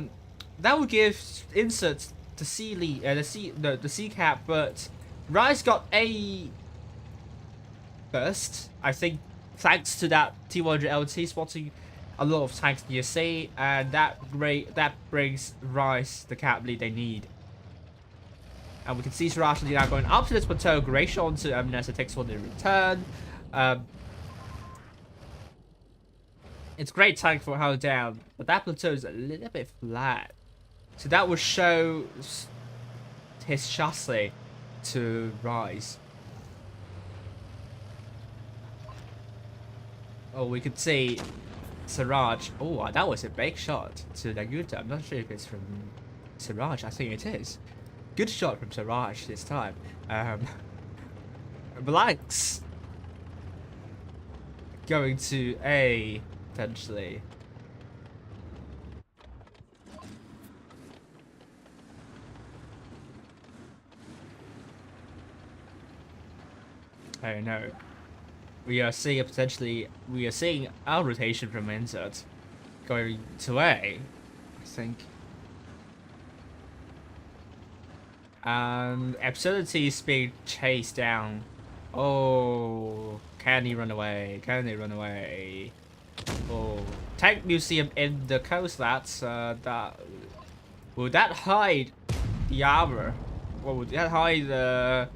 will give Insert the C lead, the C cap, but Rise got A first, I think, thanks to that T100 LT spotting a lot of tanks near C, and that brings Rise the cap lead they need. And we can see Sarashli now going up to this plateau. Great shot onto Amnesty, takes one in return. It's great tank for how down, but that plateau is a little bit flat. So that will show his chassis to Rise. Oh, we could see Siraj. Oh, that was a big shot to Naguta. I'm not sure if it's from Siraj. I think it is. Good shot from Siraj this time. Blanks going to A, potentially. I don't know. We are seeing our rotation from Insert going to A, I think. And Absurdity is being chased down. Oh, can he run away? Can he run away? Oh, tank museum in the coast. That would that hide the armor? Or would that hide the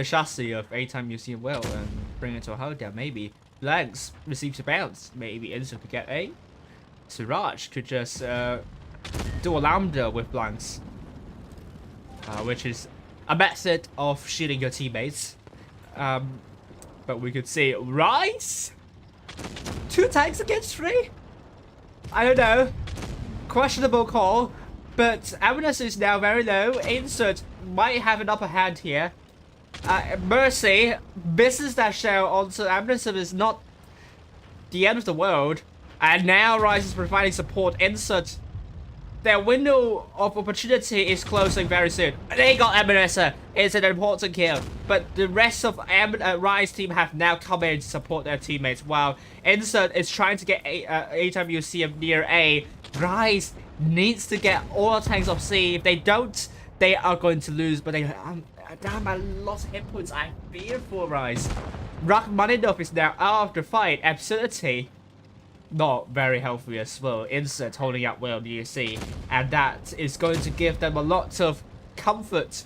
chassis of A-Time Museum well and bring it to a holdown? Maybe. Blanks receives a bounce. Maybe Insert could get a. Siraj could just do a lambda with blanks. Which is a method of shooting your teammates. But we could see Rice? 2 tanks against 3? I don't know. Questionable call. But Awareness is now very low. Insert might have an upper hand here. Mercy, business that shell onto Awareness is not the end of the world. And now Rice is providing support. Insert. Their window of opportunity is closing very soon. They got Eminesa. It's an important kill. But the rest of Rice team have now come in to support their teammates. While Insert is trying to get A-Time Museum near A. Rice needs to get all tanks of C. If they don't, they are going to lose. But they damn, I lost hit points. I fear for Rice. Rachmaninoff is now out of the fight. Absurdity. Not very healthy as well. Insert holding up well near C, and that is going to give them a lot of comfort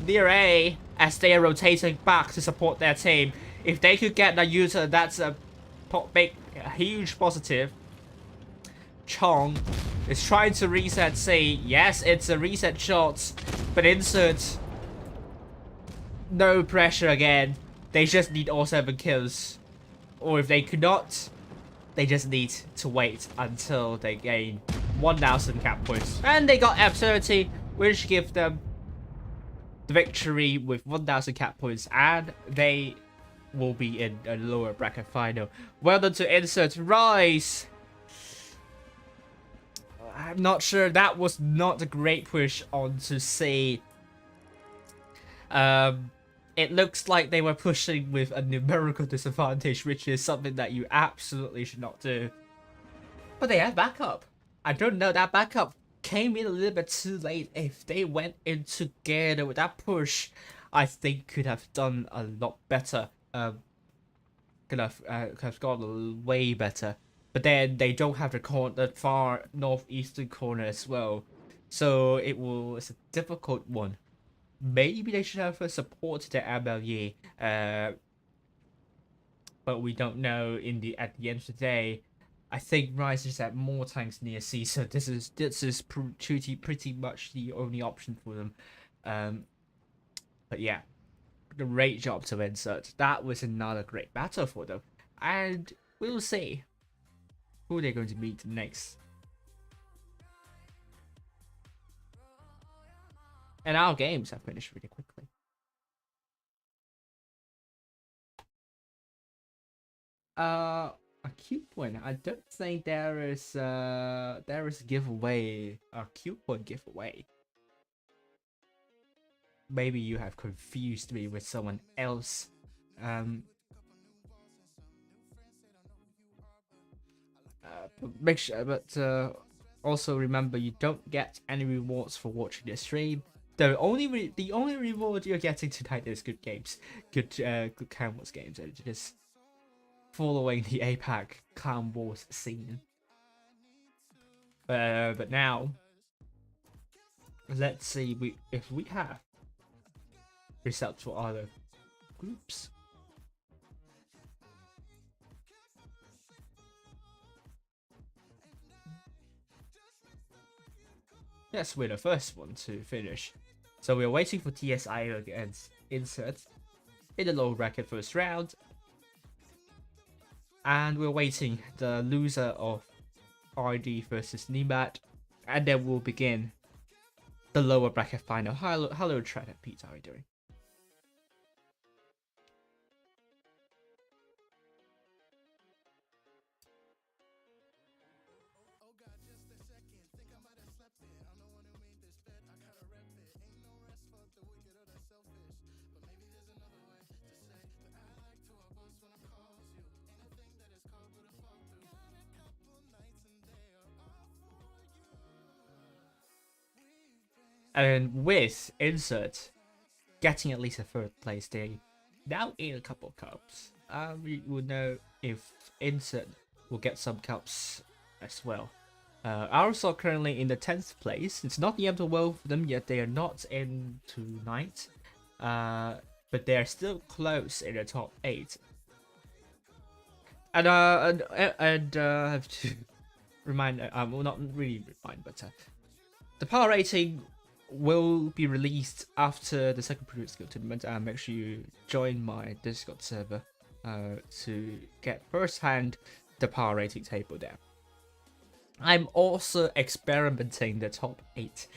near A as they are rotating back to support their team. If they could get Nayuta, that's a huge positive. Chong is trying to reset C. Yes, it's a reset shot, but Insert, no pressure again. They just need all 7 kills, or if they could not, they just need to wait until they gain 1,000 cap points. And they got Absurdity, which gives them the victory with 1,000 cap points. And they will be in a lower bracket final. Well done to Insert. Rise! I'm not sure. That was not a great push onto C. It looks like they were pushing with a numerical disadvantage, which is something that you absolutely should not do. But they have backup. I don't know, that backup came in a little bit too late. If they went in together with that push, I think could have done a lot better. Could have gone way better. But then they don't have the far northeastern corner as well. So it's a difficult one. Maybe they should have supported the MLE, but we don't know. At the end of the day, I think Rise just had more tanks near C, so this is pretty much the only option for them. But yeah, great job to Insert. That was another great battle for them, and we'll see who they're going to meet next. And our games have finished really quickly. A cube point. I don't think there is a giveaway. A cube point giveaway. Maybe you have confused me with someone else. Make sure, but also remember, you don't get any rewards for watching the stream. The only reward you're getting tonight is good games, good Clan Wars games, and just following the APAC Clan Wars scene. But now, let's see if we have results for other groups. Yes, we're the first one to finish. So we're waiting for TSIO against Insert in the low bracket first round. And we're waiting the loser of RD versus Nemat. And then we'll begin the lower bracket final. Hello Trent and Pete, how are you doing? And with INSRT getting at least a third place, they now in a couple of cups. We will know if INSRT will get some cups as well. Ours are currently in the 10th place. It's not the end of the world for them yet. They are not into 9th. But they are still close in the top 8. And I have to remind, well, not really remind, but the power rating will be released after the second previous skill tournament. Make sure you join my Discord server to get first-hand the power rating table there. I'm also experimenting the top 8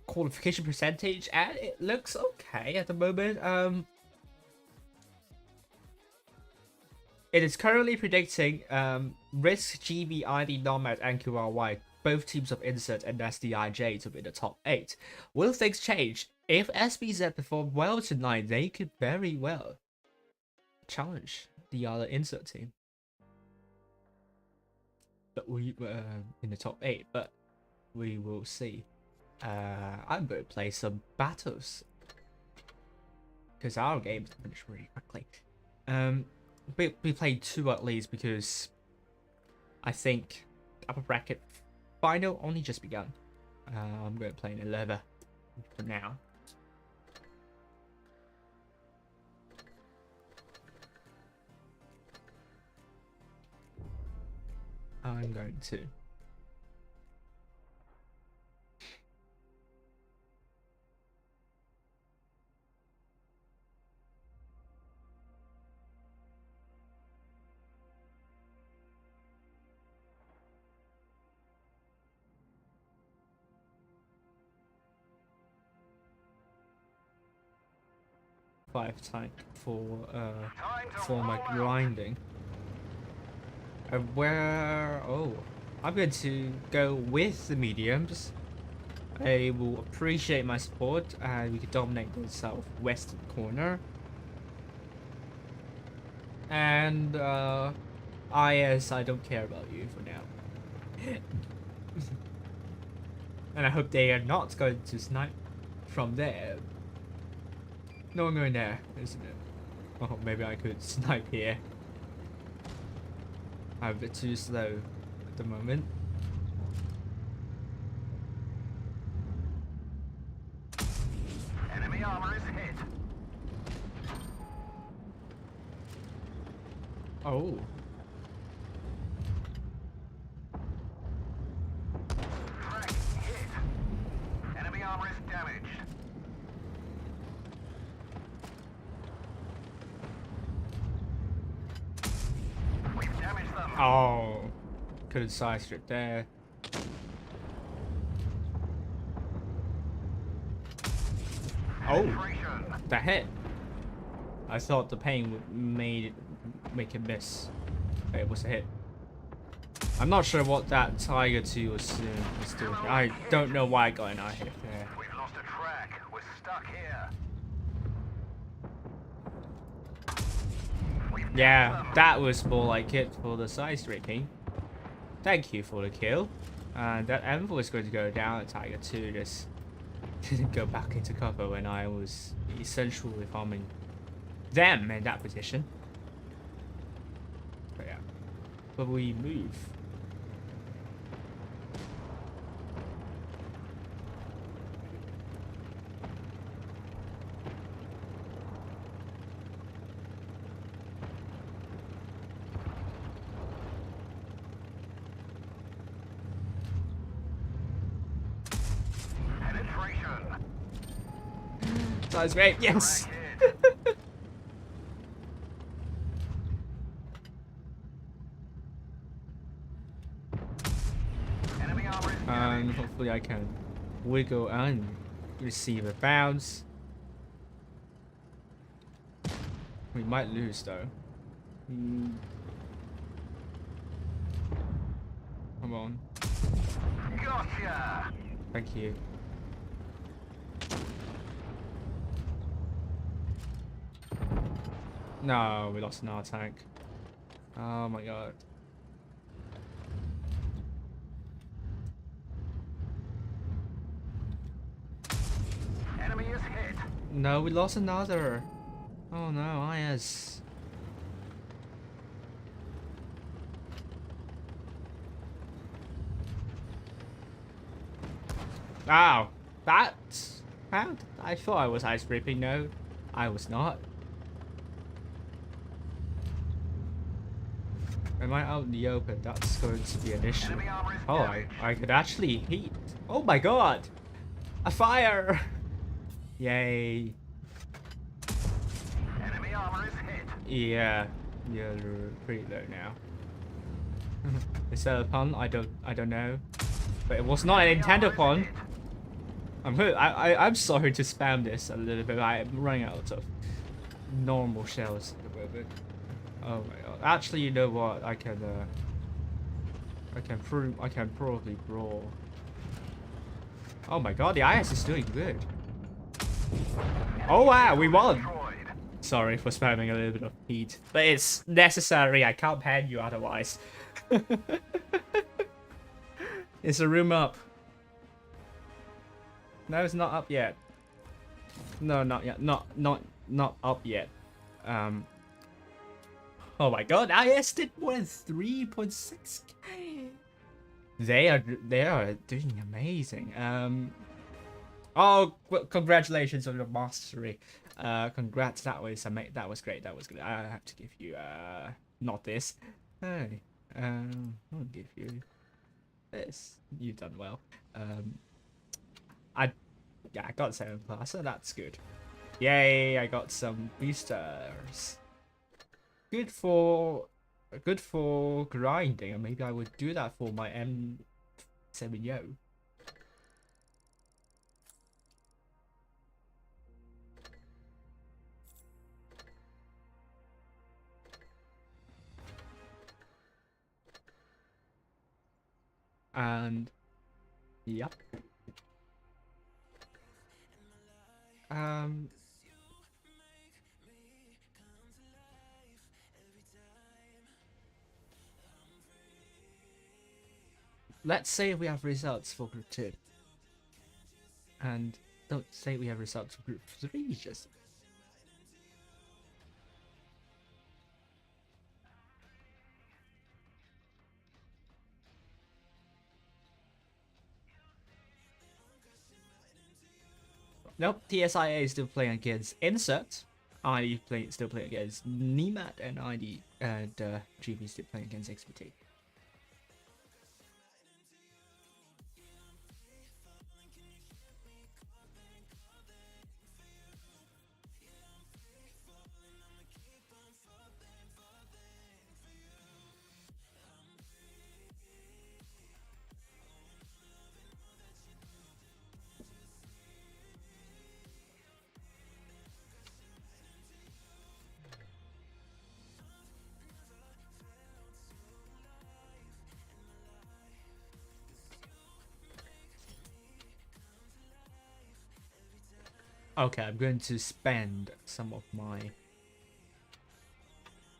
qualification percentage, and it looks okay at the moment. It is currently predicting Risk, GB, ID, Nemat, and QRY, both teams of INSRT and SDIJ, to be in the top 8. Will things change? If SBZ perform well tonight, they could very well challenge the other INSRT team. But we were in the top 8, but we will see. I'm going to play some battles because our games finish really quickly. We played 2 at least because I think upper bracket final only just begun. I'm going to play in 11 for now. I'm going to. Tank for my grinding. I'm going to go with the mediums. I will appreciate my support, and we can dominate the southwestern corner. And IS, I don't care about you for now. And I hope they are not going to snipe from there. No one going there, isn't it? Oh, maybe I could snipe here. I'm a bit too slow at the moment. Enemy armor is hit. Oh. Frag hit. Enemy armor is damaged. We've damaged them. Oh. Could have side stripped there. Oh. That hit. I thought the pain would make it miss. But it was a hit. I'm not sure what that Tiger 2 was doing. I don't know why I got an eye hit there. We've lost a track. We're stuck here. Yeah, that was more like it for the side stripping. Thank you for the kill. And that Envoy is going to go down. Tiger 2 just didn't go back into cover when I was essentially farming them in that position. But yeah. But we move. That's great, yes! And hopefully I can wiggle and receive a bounce. We might lose though. Come on. Gotcha. Thank you. No, we lost an R tank. Oh my god. No, we lost another. Oh no, IS. Wow, that's how I thought I was ice scraping. No, I was not. Am I out in the open? That's going to be an issue. Enemy armor is Oh, damaged. I could actually heat. Oh my god! A fire! Yay. Enemy armor is hit. Yeah, you're pretty low now. Is that a pun? I don't know. But it was not an Enemy intended armor is pun. hit. I'm sorry to spam this a little bit. I'm running out of normal shells at the moment. Oh my god. Actually, you know what? I can probably brawl. Oh my god, the IS is doing good. Oh wow, we won. Destroyed. Sorry for spamming a little bit of heat, but it's necessary. I can't pan you otherwise. Is the room up? No, it's not up yet. No, not yet. Not up yet. Oh my god, IS did more than 3.6k. They are doing amazing. Oh, well, congratulations on your mastery. Congrats. That was great. That was good. I have to give you not this. Hey, I'll give you this. You've done well. I got 7 plus, so that's good. Yay! I got some boosters. Good for grinding, and maybe I would do that for my M7 Yo. And yep. Let's say we have results for group 2. And don't say we have results for group 3 just. Nope, TSIA is still playing against INSRT. Still playing against Nemat, and GB still playing against XBT. Okay, I'm going to spend some of my...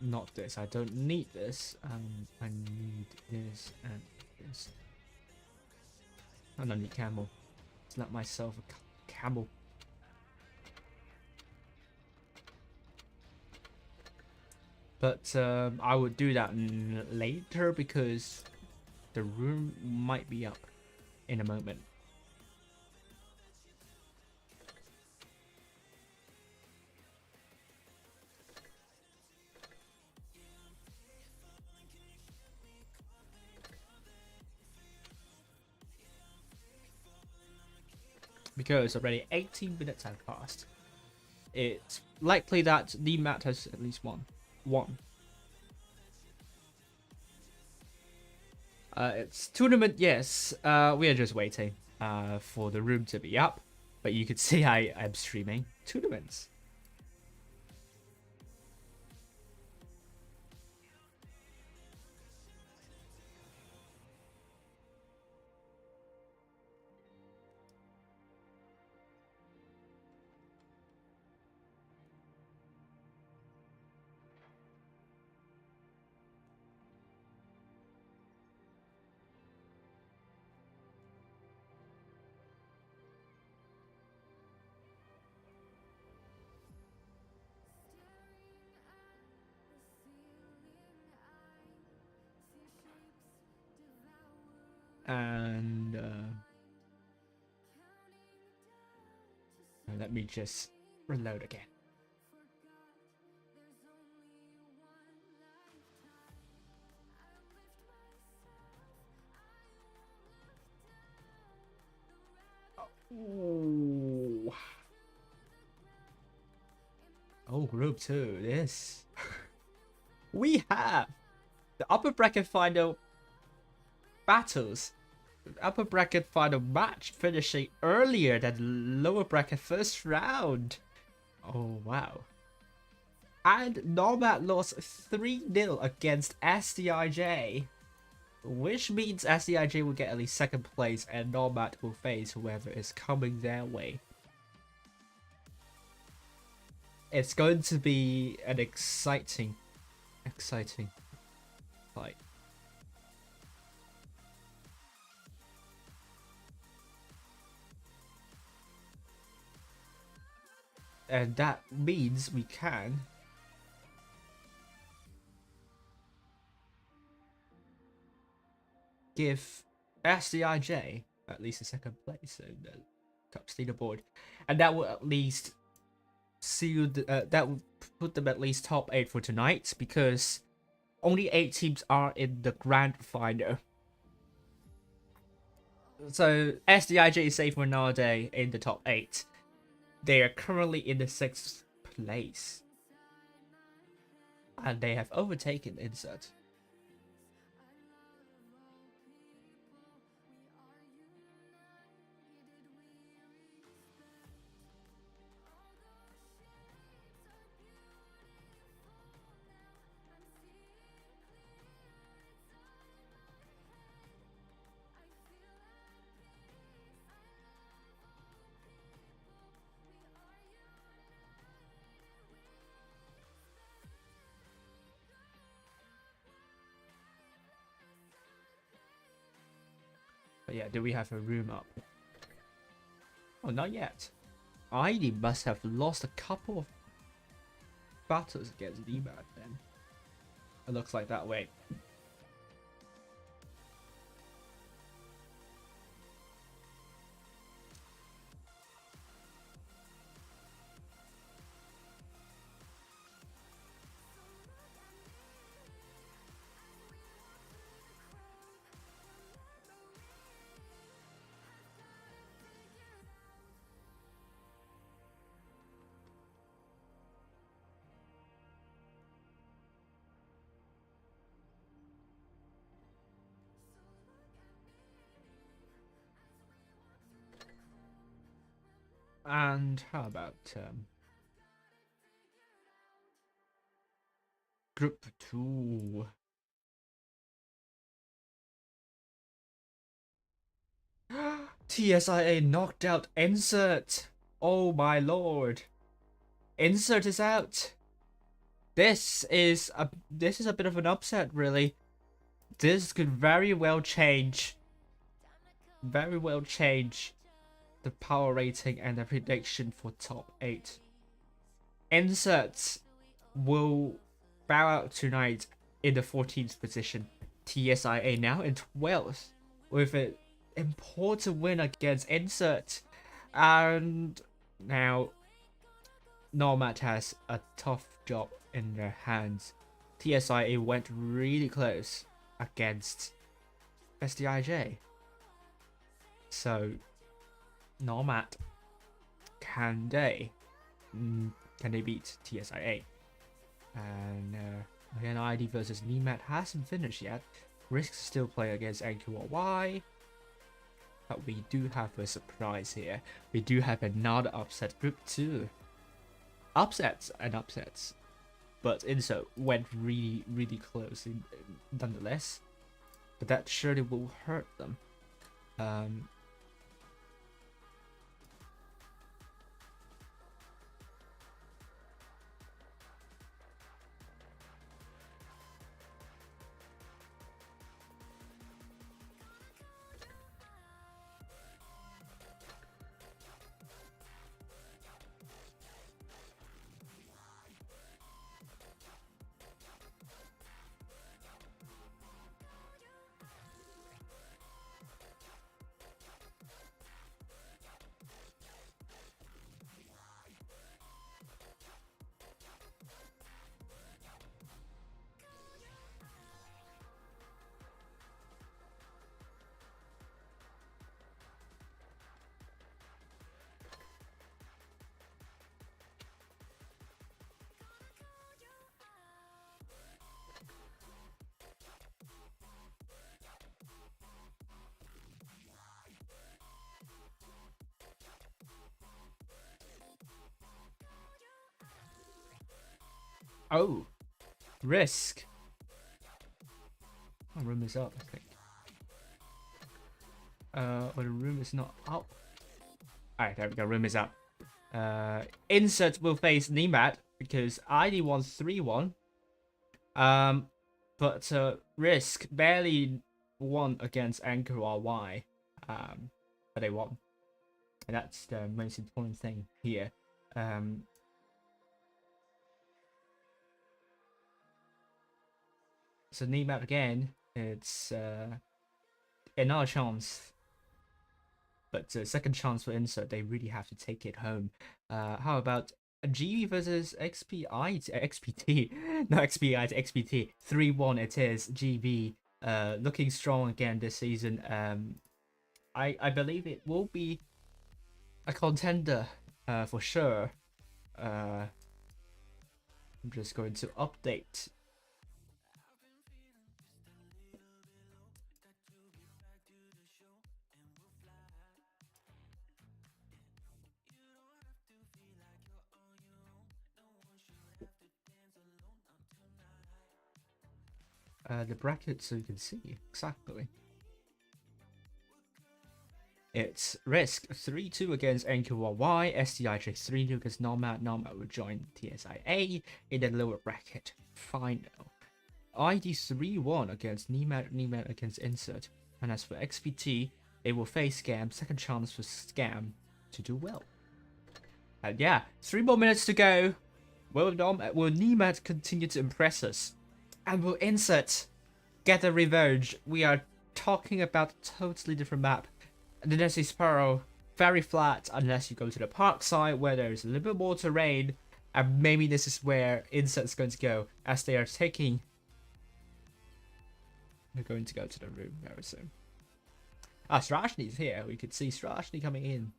Not this, I don't need this. I need this and this. I don't need camel. Let's let myself a camel. But I would do that later because the room might be up in a moment. Because already 18 minutes have passed. It's likely that Nemat has at least won. It's tournament, yes. We are just waiting for the room to be up. But you could see I'm streaming tournaments. Let me just reload again. Oh, Group 2, this. We have the upper bracket final battles. The upper bracket final match finishing earlier than the lower bracket first round. Oh, wow. And Nemat lost 3-0 against SDIJ. Which means SDIJ will get at least second place and Nemat will face whoever is coming their way. It's going to be an exciting fight. And that means we can give SDIJ at least a second place in the Cups leaderboard, and that will at least seal that will put them at least top 8 for tonight, because only 8 teams are in the grand final. So SDIJ is safe for another day in the top 8. They are currently in the 6th place, and they have overtaken INSRT. But yeah, do we have a room up? Oh, not yet. ID must have lost a couple of battles against Nemat then. It looks like that way. And how about Group 2? TSIA knocked out INSRT. Oh my lord. INSRT is out. This is a bit of an upset, really. This could very well change the power rating and the prediction for top 8. INSRT will bow out tonight in the 14th position. TSIA now in 12th with an important win against INSRT. And now Nemat has a tough job in their hands. TSIA went really close against SDIJ. So Nemat, can they beat TSIA? And again, ID versus Nemat hasn't finished yet. Risks still play against NQRY, but we do have a surprise here. We do have another upset, Group 2. Upsets and upsets, but INSRT went really close nonetheless. But that surely will hurt them. Oh, risk. Oh, room is up, I think. Well, the room is not up. Alright, there we go. Room is up. Insert will face Nemat because ID won 3-1. But Risk barely won against Anchor RY. But they won. And that's the most important thing here. So Nemat again, it's another chance. But second chance for Insert, they really have to take it home. How about GB versus XPT? No, XPI to XPT. 3-1 it is. GB looking strong again this season. I believe it will be a contender for sure. I'm just going to update. The bracket so you can see exactly. It's Risk 3-2 against NQRY, SDIJ 3-2 against Nemat. Nemat will join TSIA in the lower bracket final. ID 3-1 against Nemat, Nemat against Insert. And as for XPT, they will face Scam, second chance for Scam to do well. And yeah, 3 more minutes to go. Will Nemat continue to impress us? And will Insert get the revenge? We are talking about a totally different map. The Nessie Sparrow, very flat unless you go to the park side where there's a little bit more terrain. And maybe this is where Insert's going to go as they are taking. They're going to go to the room very soon. Ah, Strashny's here. We could see Strashny coming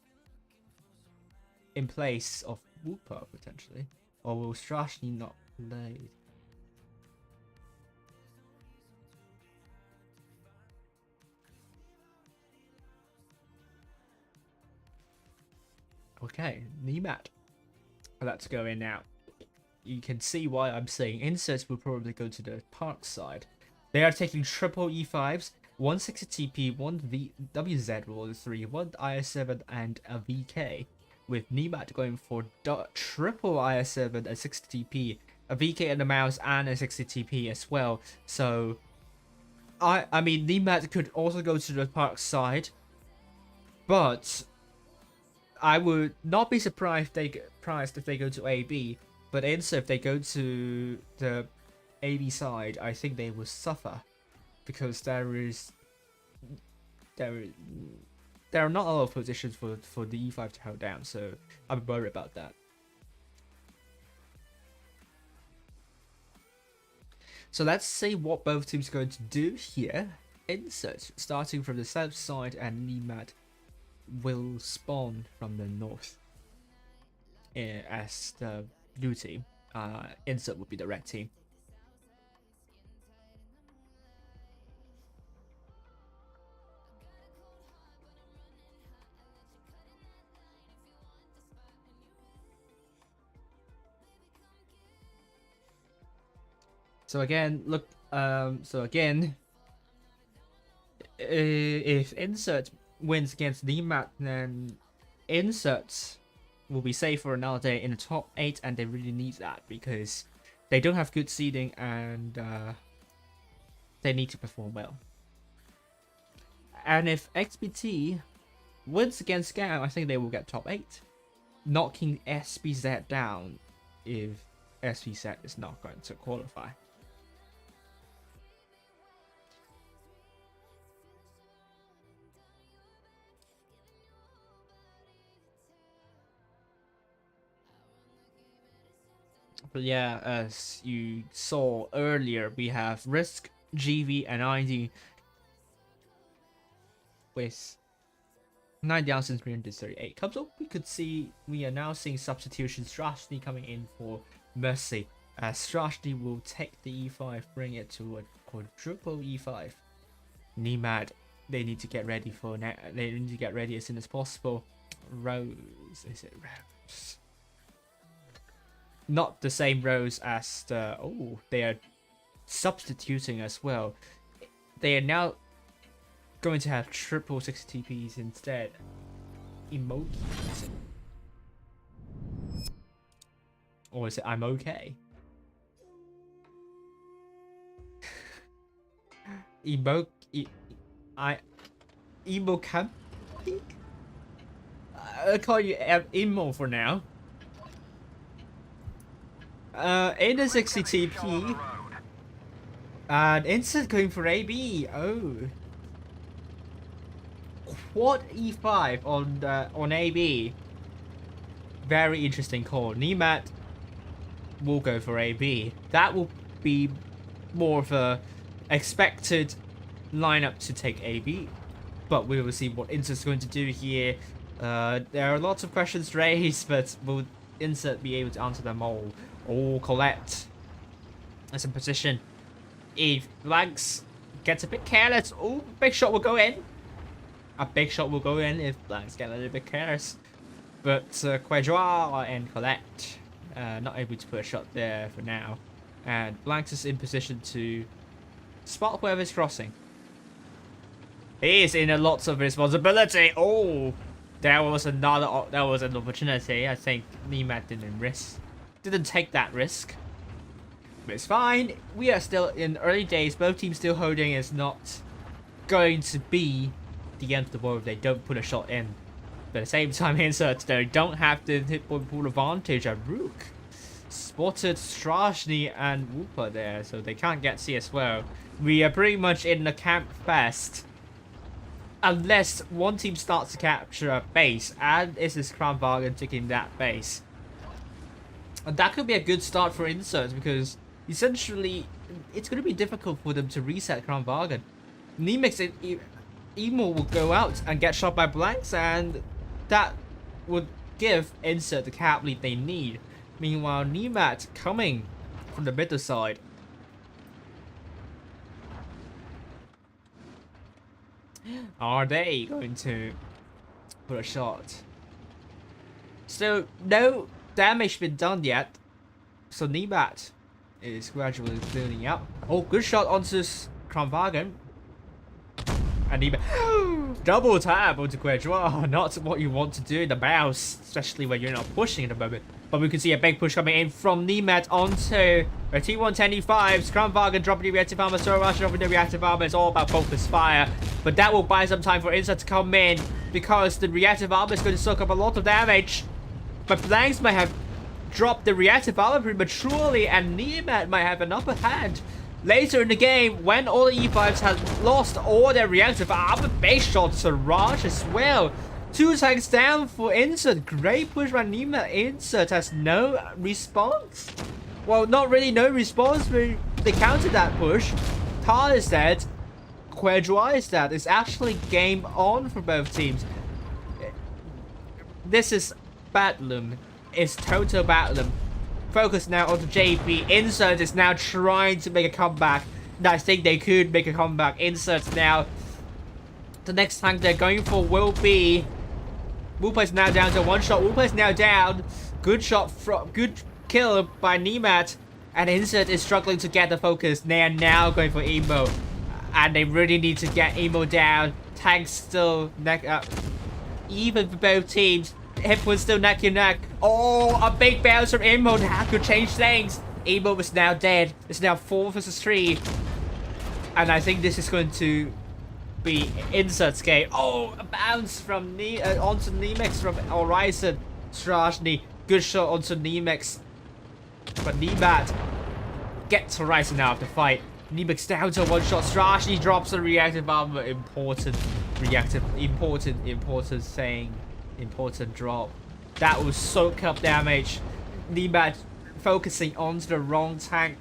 in place of Wooper potentially. Or will Strashny not play? Okay, Nemat. Let's go in now. You can see why I'm saying Inserts will probably go to the park side. They are taking triple E5s, 160 TP, 1 WZ roll 3, 1 IS7 and a VK. With Nemat going for triple IS7 and 60 TP, a VK and a mouse and a 60 TP as well. So I mean Nemat could also go to the park side, but I would not be surprised if they go to AB, but Insert if they go to the AB side, I think they will suffer because there are not a lot of positions for the E5 to hold down, so I'm worried about that. So let's see what both teams are going to do here. Insert starting from the south side and Nemat will spawn from the north as the blue team. Insert would be the red team. So again, look. So again, if Insert wins against Nemat, then Insert will be safe for another day in the top 8, and they really need that because they don't have good seeding and they need to perform well. And if XBT wins against Scam, I think they will get top 8, knocking SBZ down if SBZ is not going to qualify. But yeah, as you saw earlier, we have Risk, GV, and ID with 9,338 cups. So we could see we are now seeing substitution. Strashny coming in for Mercy. Strashny will take the E5, bring it to a quadruple E5. Nemat, they need to get ready for they need to get ready as soon as possible. Rose, is it Rose? not the same rows as the... Oh, they are substituting as well. They are now going to have triple 60 TPs instead. Emojis. Or is it I'm okay? Emo camping? I'll call you emo for now. In the 60 TP. And INSRT going for AB. Oh. Quad E5 on AB. Very interesting call. Nemat will go for AB. That will be more of a expected lineup to take AB. But we will see what INSRT's going to do here. There are lots of questions raised, but will INSRT be able to answer them all? Oh, Colette. That's in position. If Blanks gets a bit careless, oh, big shot will go in. A big shot will go in if Blanks get a little bit careless. But Quadra and Colette not able to put a shot there for now. And Blanks is in position to spot whoever's crossing. He is in a lots of responsibility. Oh, there was an opportunity. I think Nemat didn't take that risk. But it's fine. We are still in early days. Both teams still holding. Is not going to be the end of the world if they don't put a shot in. But at the same time, INSRT, they don't have the hit point pool advantage at Rook. Spotted Strashny and Wooper there, so they can't get C as well. We are pretty much in the camp fest. Unless one team starts to capture a base, and this is Kramwagen taking that base. And that could be a good start for INSRT, because essentially it's going to be difficult for them to reset Kramwagen. Nemix and Emo will go out and get shot by Blanks, and that would give INSRT the cap lead they need. Meanwhile, Nemat coming from the middle side. Are they going to put a shot? So, no damage been done yet. So, Nemat is gradually cleaning up. Oh, good shot onto Kramwagen. And Nemat double tap onto Quadra. Not what you want to do in the bounce, especially when you're not pushing at the moment. But we can see a big push coming in from Nemat onto a T110E5. Kramwagen dropping the reactive armor. Sorash dropping the reactive armor. It's all about focus fire. But that will buy some time for INSRT to come in, because the reactive armor is going to soak up a lot of damage. But Blanks might have dropped the reactive armor prematurely, and Nemat might have an upper hand later in the game when all the E5s have lost all their reactive armor. Base shot Sorash as well. 2 tanks down for INSRT. Great push by Nemat. INSRT has no response. Well, not really no response, but they countered that push. Tar is dead. Quadra is dead. It's actually game on for both teams. This is Bedlam. It's total Bedlam. Focus now on the JP. INSRT is now trying to make a comeback. And I think they could make a comeback. INSRT now. The next tank they're going for will be... Wooper is now down to 1 shot. Wooper is now down. Good shot from... Good kill by Nemat. And INSRT is struggling to get the focus. They are now going for Emo. And they really need to get Emo down. Tanks still neck up. Even for both teams. Hip was still neck and neck. Oh, a big bounce from Emo. That could change things. Emo is now dead. It's now 4 versus 3. And I think this is going to be INSRT's game. Oh, a bounce from onto Nemex from Horizon. Strashny. Good shot onto Nemex. But Nemat gets Horizon out of the fight. Nemex down to 1 shot. Strashny drops the reactive armor. Important drop. That will soak up damage. Nemat focusing onto the wrong tank.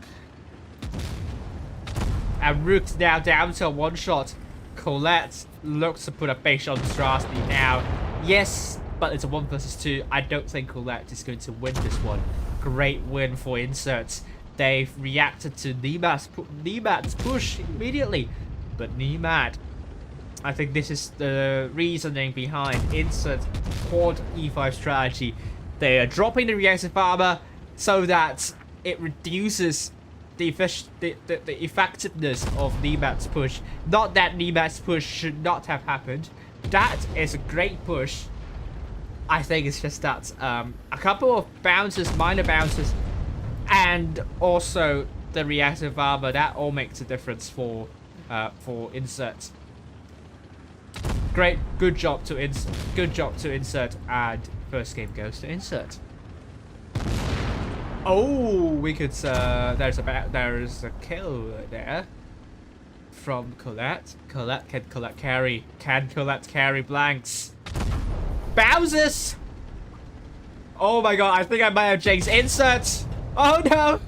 And Rook's now down to 1 shot. Colette looks to put a base shot on Strasny now. Yes, but it's a 1 versus 2. I don't think Colette is going to win this one. Great win for INSRT. They've reacted to Nemat's push immediately. But Nemat, I think this is the reasoning behind INSRT quad E5 strategy. They are dropping the reactive armor. so that it reduces the effectiveness of Nemat's push. Not that Nemat's push should not have happened. That is a great push. I think it's just that a couple of bounces, minor bounces, and also the reactive armor, that all makes a difference for INSRT. Great, good job to INSRT, and first game goes to INSRT. Oh, we could there's a kill there from Colette. Can Colette carry blanks? Bounces! Oh my god, I think I might have jinxed INSRT. Oh no!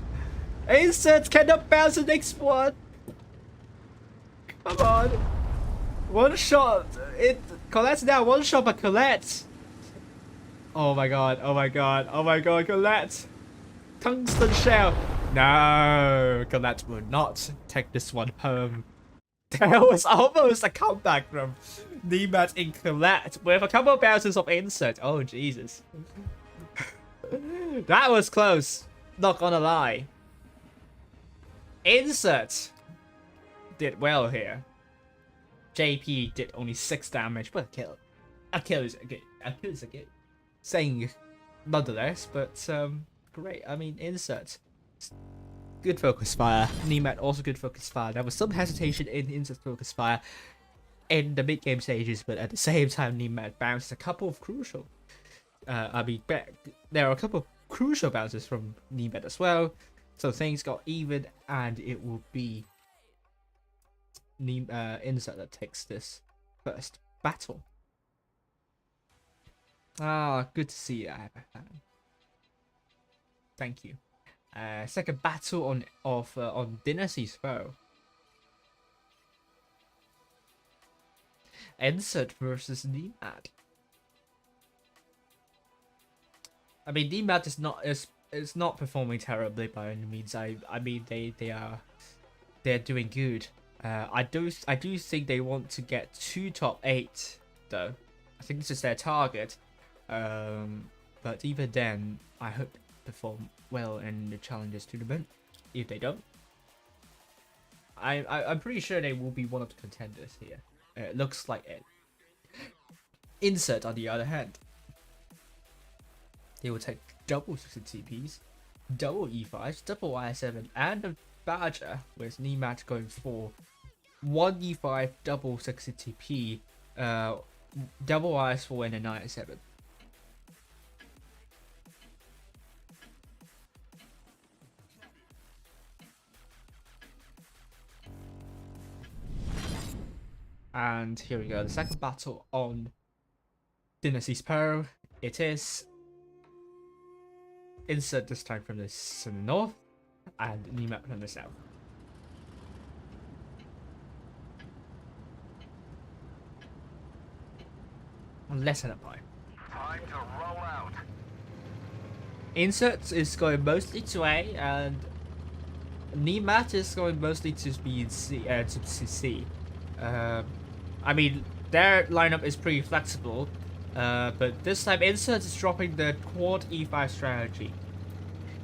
INSRT cannot bounce the next one. Come on. One shot. Colette's now one shot by Colette. Oh my god, oh my god, oh my god, Colette. Tungsten shell. No, Colette will not take this one home. That was almost a comeback from Nemat in Colette with a couple of bounces of INSRT. Oh Jesus. That was close. Not gonna lie. INSRT did well here. JP did only 6 damage, but a kill. A kill is a good. A kill is a good saying, nonetheless. But great. I mean, INSRT. Good focus fire. Nemat also good focus fire. There was some hesitation in INSRT's focus fire in the mid game stages, but at the same time, Nemat bounced a couple of crucial. There are a couple of crucial bounces from Nemat as well, so things got even, and it will be INSRT that takes this first battle. Good to see you, APAC. Thank you. Second battle on Dynasty's foe. INSRT versus Nemat. I mean, Nemat is not performing terribly by any means. I mean they're doing good. I do think they want to get 2 top 8 though. I think this is their target. But even then, I hope they perform well in the Challengers tournament. If they don't, I'm pretty sure they will be one of the contenders here. It looks like it. INSRT, on the other hand, they will take double 60 TPs, double E5s, double I7, and a Badger, with Nemat going for 1 E5, double 60 TP, double IS4, and an I7. And here we go, the second battle on Dynasty's Pearl. It is INSRT this time from the north, and Nemat from the south. Less than a pie. Time to roll out. INSRT is going mostly to A, and Nemat is going mostly to B and C. To C. I mean, their lineup is pretty flexible, but this time INSRT is dropping the quad E5 strategy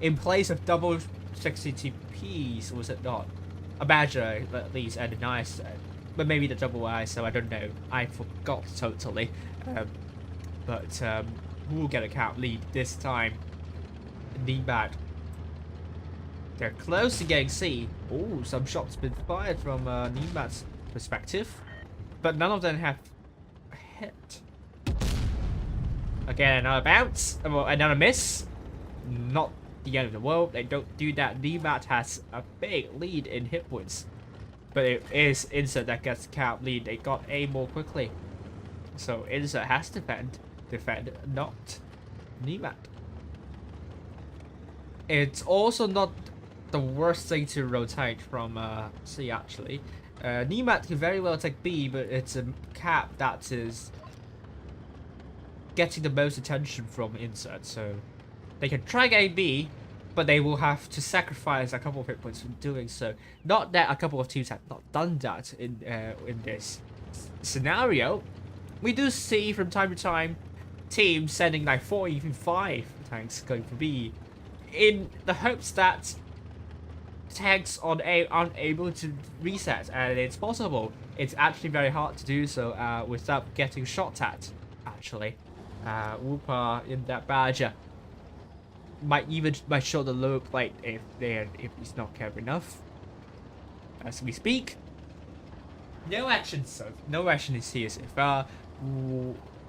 in place of double 60 TPs. Was it not? A Badger at least, and a nice, but maybe the double I. So I don't know. I forgot totally. But who will get a count lead this time? Nemat. They're close to getting C. Oh, some shots been fired from Nemat's perspective, but none of them have hit. Again, another bounce, well, another miss. Not the end of the world. They don't do that. Nemat has a big lead in hit points, but it is INSRT that gets the count lead. They got A more quickly, so INSRT has to defend, not Nemat. It's also not the worst thing to rotate from C actually. Nemat can very well take B, but it's a cap that is getting the most attention from INSRT, so they can try getting B, but they will have to sacrifice a couple of hit points in doing so. Not that a couple of teams have not done that in this scenario. We do see from time to time teams sending like 4, even 5 tanks going for B in the hopes that tanks on A aren't able to reset, and it's possible. It's actually very hard to do so without getting shot at. Actually, Woopa in that badger might show the low plate if he's not careful enough. As we speak, no action. So no action is here. If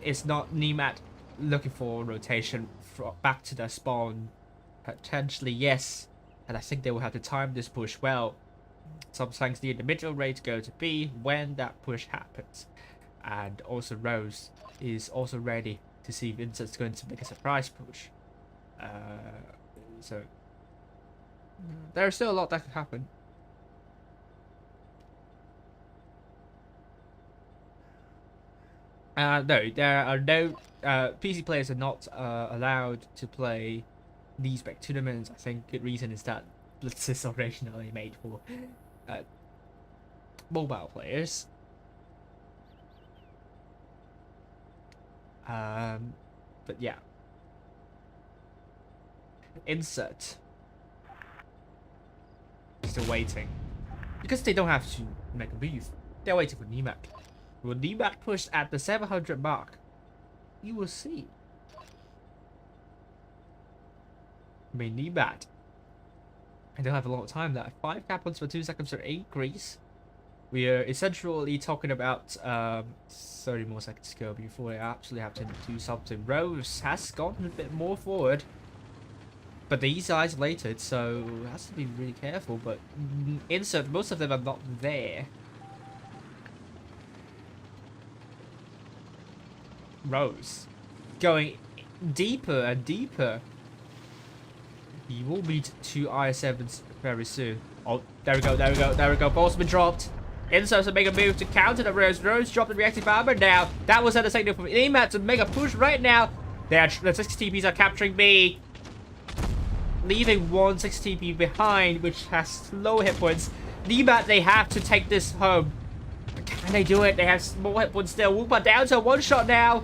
it's not Nemat looking for rotation back to the spawn, potentially yes. And I think they will have to time this push well. Some tanks near the middle ready to go to B when that push happens. And also Rose is also ready to see if INSRT's going to make a surprise push. So there's still a lot that could happen. No, there are no PC players are not allowed to play these big tournaments. I think good reason is that Blitz is originally made for mobile players. But yeah, INSRT still waiting because they don't have to make a move. They're waiting for Nemat. Will Nemat push at the 700 mark? You will see. I mean, Nemat, I don't have a lot of time there. 5 cap points for 2 seconds for increase. We are essentially talking about 30 more seconds to go before they actually have to do something. Rose has gotten a bit more forward, but he's isolated, so has to be really careful. But INSRT, most of them are not there. Rose going deeper and deeper. He will meet 2 IS7s very soon. Oh, there we go, there we go, there we go. Ball's been dropped. INSRT to make a move to counter the Rose. Rose dropped the reactive armor now. That was at a signal from Nemat to make a push right now. The 60 TPs are capturing B, leaving 160 TP behind, which has low hit points. Nemat, they have to take this home. Can they do it? They have small hit points still. Woopa down to 1 shot now.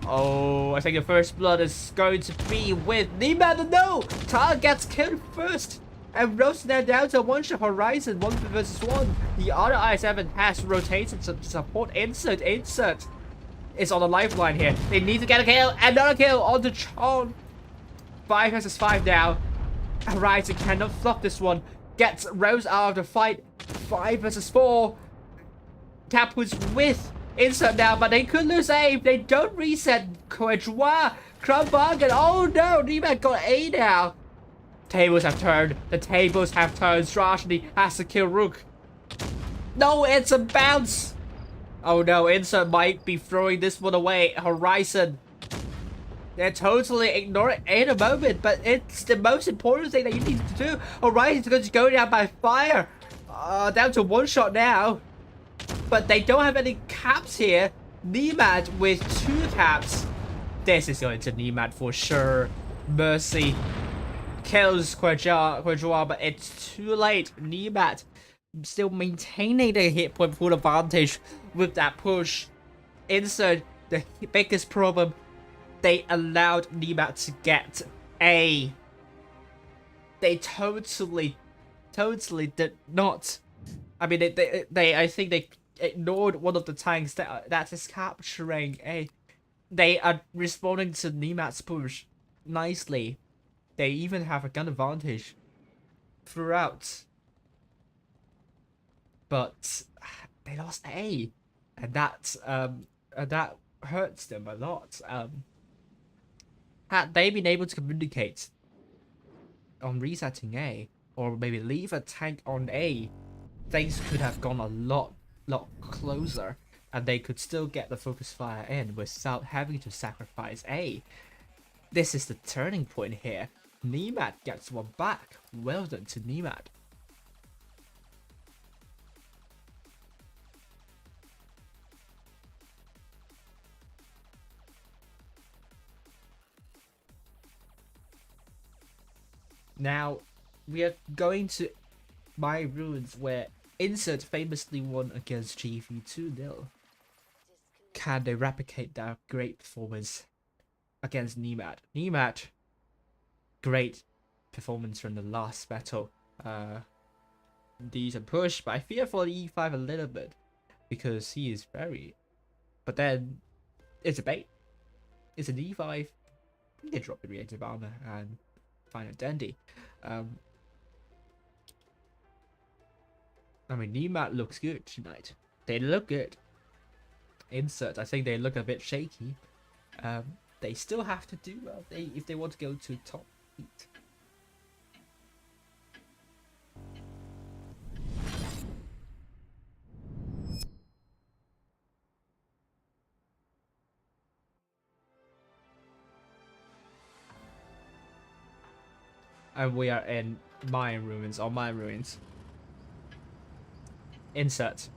Oh, I think the first blood is going to be with Nemat. No! Tar gets killed first. And Rose now down to 1 shot. Horizon 1 versus 1. The other I7 has rotated to support INSRT. INSRT is on the lifeline here. They need to get a kill. Another kill on the Chon. 5 versus 5 now. Horizon cannot flop this one. Gets Rose out of the fight. 5 versus 4. Cap was with INSRT now, but they could lose A if they don't reset. Quadrois, Crumb Bargain. Oh no, Nemat got A now. Tables have turned. The tables have turned. Strashny has to kill Rook. No, it's a bounce. Oh no, INSRT might be throwing this one away. Horizon, they're totally ignoring it in a moment, but it's the most important thing that you need to do. Horizon's going to go down by fire. Down to 1 shot now. But they don't have any caps here. Nemat with 2 caps. This is going to Nemat for sure. Mercy kills Quadrois, but it's too late. Nemat still maintaining the hit point full advantage with that push. INSRT, the biggest problem, they allowed Nemat to get A. They totally did not. I mean, I think they ignored one of the tanks that is capturing A. They are responding to Nemat's push nicely. They even have a gun advantage throughout. But they lost A, and that hurts them a lot. Had they been able to communicate on resetting A, or maybe leave a tank on A, things could have gone a lot closer, and they could still get the focus fire in without having to sacrifice A. This is the turning point here. Nemat gets one back. Well done to Nemat. Now, we are going to My Ruins, where INSRT famously won against GV 2-0. Can they replicate that great performance against Nemat? Nemat, great performance from the last battle. Decent push, but I fear for the E5 a little bit because he is very. But then it's a bait. It's an E5. They drop the reactive armor and find a dandy. I mean, Nemat looks good tonight. They look good. INSRT, I think they look a bit shaky. They still have to do well if they want to go to top 8. And we are in mine ruins or mine ruins. INSRT.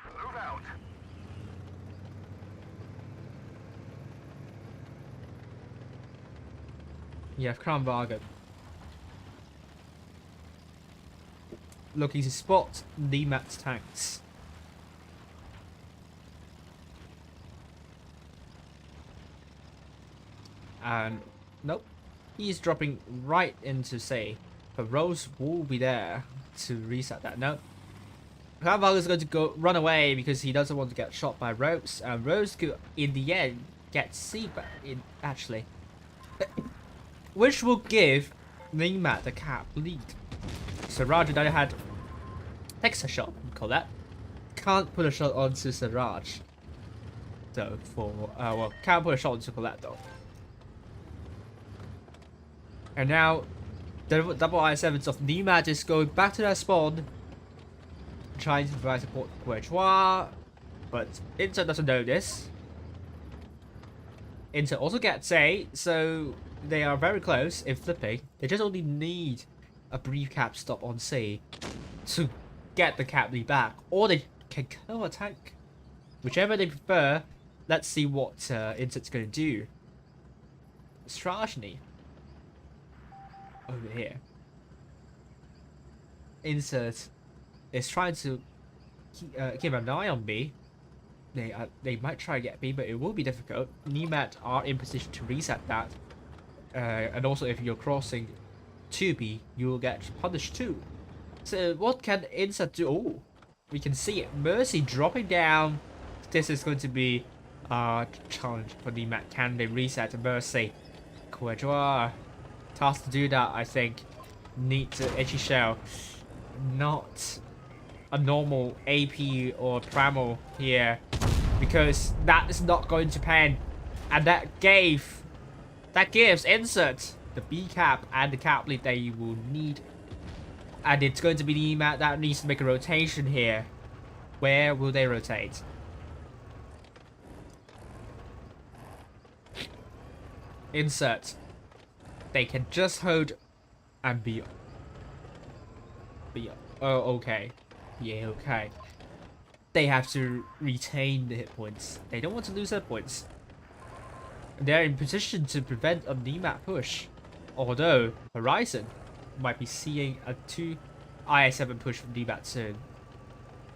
Move out. You have Crown Varga looking to spot Nemat's tanks. And nope, he's dropping right into say, but Rose will be there to reset that. No, Crown Varga is going to go run away because he doesn't want to get shot by Rose, and Rose could in the end get C-back in actually. Which will give Nemat the cap lead. Siraj on the other hand takes a shot, call that. Can't put a shot onto Siraj. Though for well, can't put a shot onto Colette though. And now the double I7s of Nemat is going back to their spawn. Trying to provide support for Courtois. But INSRT doesn't know this. INSRT also gets A, so they are very close in flipping. They just only need a brief cap stop on C to get the cap lead back, or they can kill a tank, whichever they prefer. Let's see what INSRT's going to do. Strashny over here. INSRT is trying to keep an eye on B. They might try to get B, but it will be difficult. Nemat are in position to reset that. And also if you're crossing to B, you will get punished too. So what can INSRT do? Oh, we can see it. Mercy dropping down. This is going to be a challenge for Nemat. Can they reset Mercy? Courtois tasked to do that, I think. Need to Edgy Shell. Not a normal AP or Primal here, because that is not going to pan. And that gives INSRT the B cap and the cap lead they will need. And it's going to be the Nemat that needs to make a rotation here. Where will they rotate? INSRT. They can just hold and be. Oh, okay. Yeah, okay. They have to retain the hit points. They don't want to lose hit points. They're in position to prevent a Nemat push. Although Horizon might be seeing a 2 IS7 push from Nemat soon.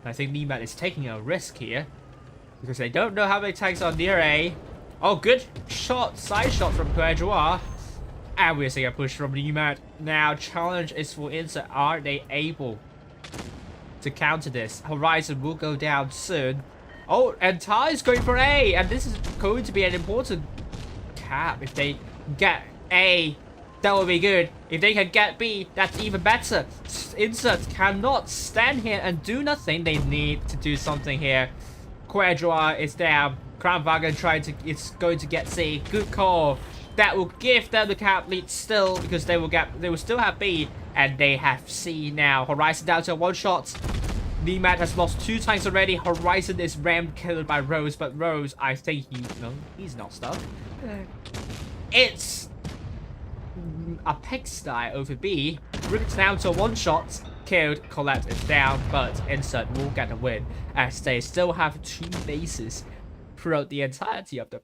I think Nemat is taking a risk here, because they don't know how many tanks are near A. Oh, good shot, side shot from Courtois. And we're seeing a push from Nemat. Now, challenge is for INSRT. Are they able to counter this? Horizon will go down soon. Oh, and Ty is going for A, and this is going to be an important cap. If they get A, that will be good. If they can get B, that's even better. INSRT cannot stand here and do nothing. They need to do something here. Courtois is down. Crown Varga it's going to get C. Good call. That will give them the cap lead still, because they will still have B, and they have C now. Horizon down to 1 shot. Nemat has lost 2 times already. Horizon is rammed killed by Rose, but Rose, I think he's not stuck. It's a pigsty over B. Ripped down to 1 shot. Killed. Colette is down, but INSRT will get a win, as they still have 2 bases throughout the entirety of the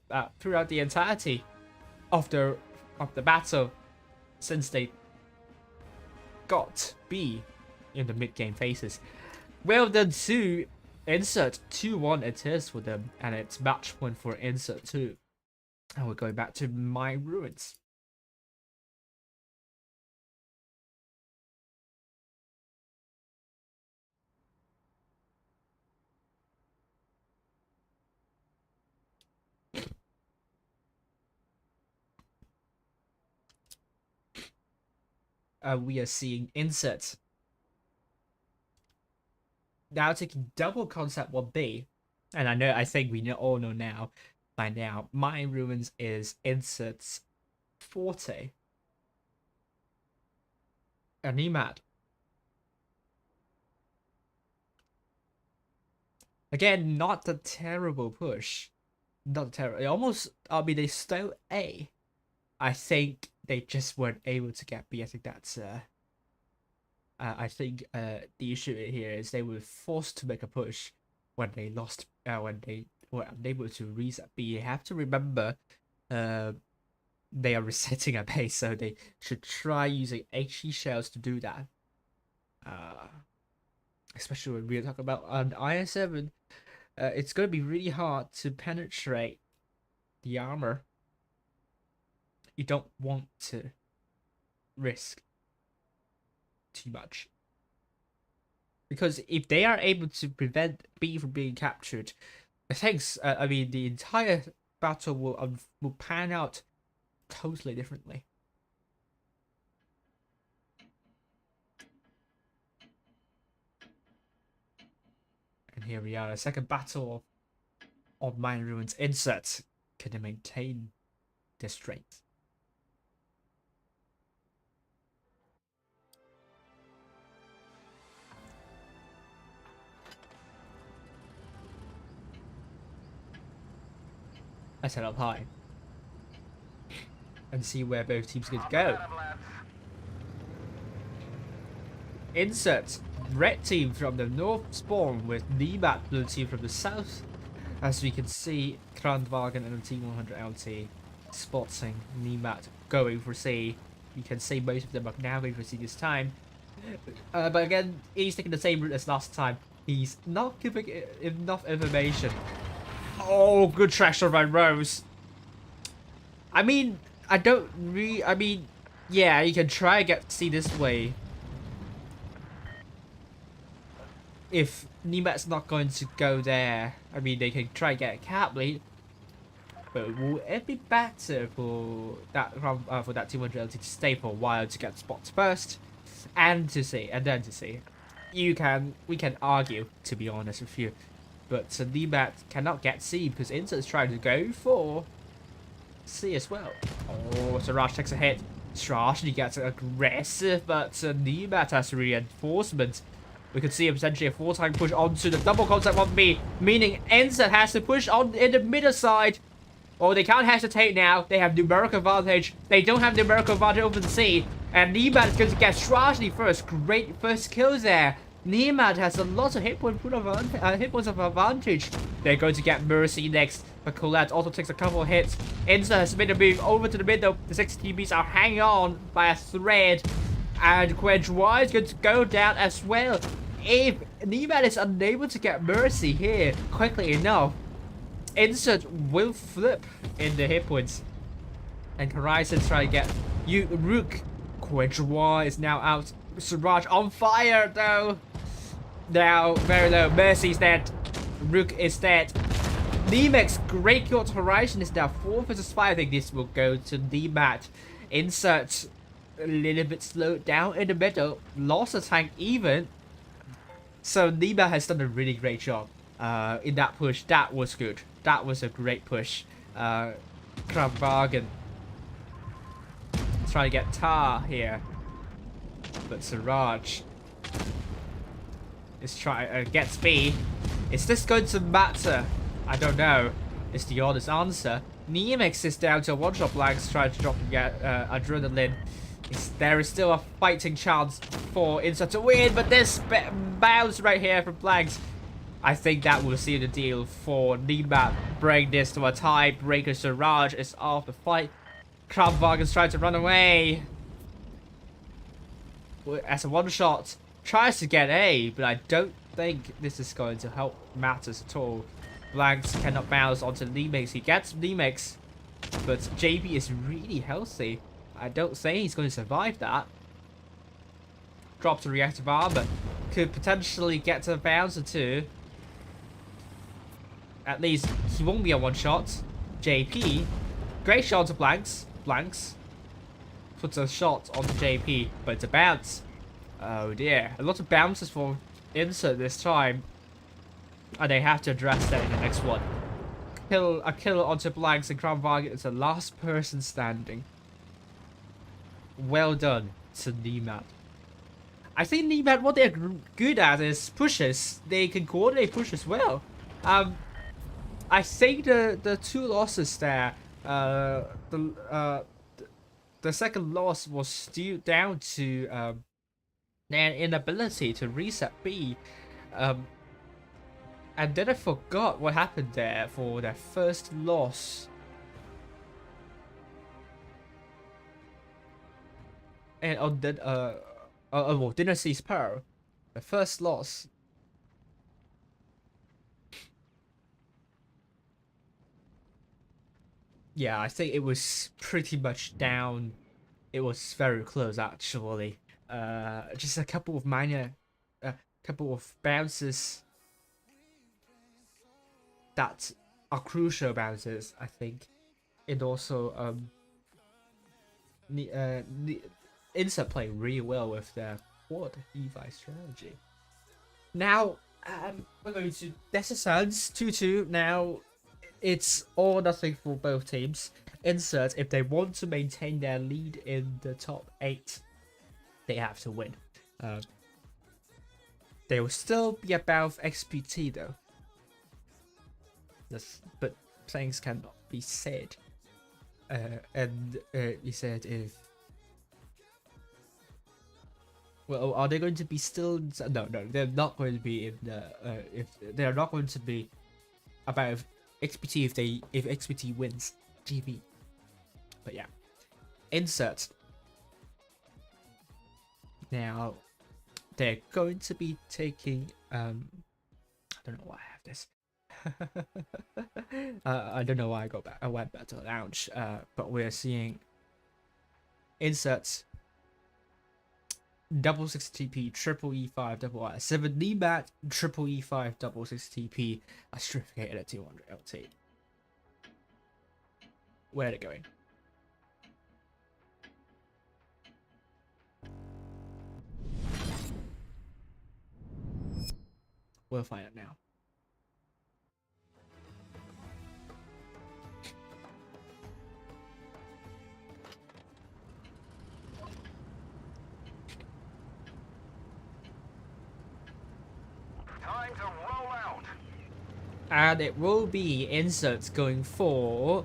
battle, since they got B in the mid-game phases. Well done to INSRT. 2-1 it is for them, and it's match point for INSRT too. And we're going back to my ruins. we are seeing INSRT now taking double concept 1B. And I think we all know now, by now, Mine Ruins is INSRT's forte. And Nemat. Again, not a terrible push. Not terrible. Almost, I mean, they stole A. I think they just weren't able to get B. I think that's, I think the issue here is they were forced to make a push when they lost, when they were unable to reset B. You have to remember, they are resetting a base, so they should try using HE shells to do that. Especially when we're talking about an IS-7, it's going to be really hard to penetrate the armor. You don't want to risk too much, because if they are able to prevent B from being captured, I mean, the entire battle will pan out totally differently. And here we are, a second battle of Mine Ruins. INSRT, can they maintain their strength? I set up high and see where both teams are going to go. INSRT, red team from the north spawn with Nemat, blue team from the south. As we can see, Krandwagen and the T100 LT spotting Nemat going for C. You can see most of them are now going for C this time. But again, he's taking the same route as last time. He's not giving enough information. Oh, good traction by Rose. I mean, yeah, you can try and get C this way. If Nemat's not going to go there, I mean, they can try and get a cap lead. But will it be better for that T100 LT to stay for a while to get spots first, and then to see? We can argue, to be honest with you, but Nemat cannot get C because INSRT is trying to go for C as well. Oh, Siraj takes a hit. Siraj gets aggressive, but Nemat has reinforcement. We could see potentially a 4-time push onto the double concept 1B, meaning INSRT has to push on in the middle side. Oh, they can't hesitate now. They have numerical advantage. They don't have numerical advantage over the C. And Nemat is going to get Strashny first. Great first kills there. Nemat has a lot of hit points of advantage. They're going to get Mercy next. But Colette also takes a couple of hits. INSRT has made a move over to the middle. The 6 TBs are hanging on by a thread. And Quedroy is going to go down as well. If Nemat is unable to get Mercy here quickly enough, INSRT will flip in the hit points. And Horizon's trying to get you Rook. Quedroy is now out. Siraj on fire though. Now very low. Mercy's dead. Rook is dead. Nemat's great kill to Horizon is now 4 versus 5. I think this will go to Nemat. INSRT a little bit slowed down in the middle. Lost a tank even. So Nemat has done a really great job in that push. That was good. That was a great push. Krabbargen trying to get Tar here. But Siraj is trying gets B. Is this going to matter? I don't know. It's the honest answer. Nemex is down to 1-shot blanks, trying to drop and get adrenaline. There is still a fighting chance for INSRT to win, but this bounce right here from blanks. I think that will seal the deal for Nemat. Bring this to a tiebreaker. Siraj is off the fight. Krabwagen's trying to run away. As a 1-shot, tries to get A, but I don't think this is going to help matters at all. Blanks cannot bounce onto Nemex. He gets Nemex, but JP is really healthy. I don't think he's going to survive that. Drops a reactive armor. Could potentially get to a bounce or two. At least he won't be a 1-shot. JP. Great shot to blanks. Blanks. puts a shot on the JP, but it's a bounce. Oh dear, a lot of bounces for Insert this time, and they have to address that in the next one. A kill onto blanks, and Kramwagen is the last person standing. Well done to Nemat. I think Nemat, what they're good at is pushes. They can coordinate pushes well. I think the two losses there, the second loss was due down to an inability to reset B. And then I forgot what happened there for their first loss. And on then well, Dynasty's Pearl, the first loss. Yeah, I think it was pretty much down. It was very close actually. Just a couple of minor, couple of bounces that are crucial bounces, I think. And also Insert playing really well with their quad E5 strategy. Now we're going to Desert Sands 2-2. Now it's all or nothing for both teams. Insert, if they want to maintain their lead in the top 8, they have to win. They will still be above XPT though. But things cannot be said. And he said if... Well, are they going to be still... No, they're not going to be in the... if they're not going to be above XPT if XPT wins GV. But yeah. Insert. Now, they're going to be taking... I don't know why I have this. I don't know why I went back to the lounge. But we're seeing Inserts double 60TP, triple E5, double I7, Nemat, triple E5, double 60TP, a Strificated at 200 LT. Where are they going? We'll find out now. Time to roll out. And it will be Inserts going for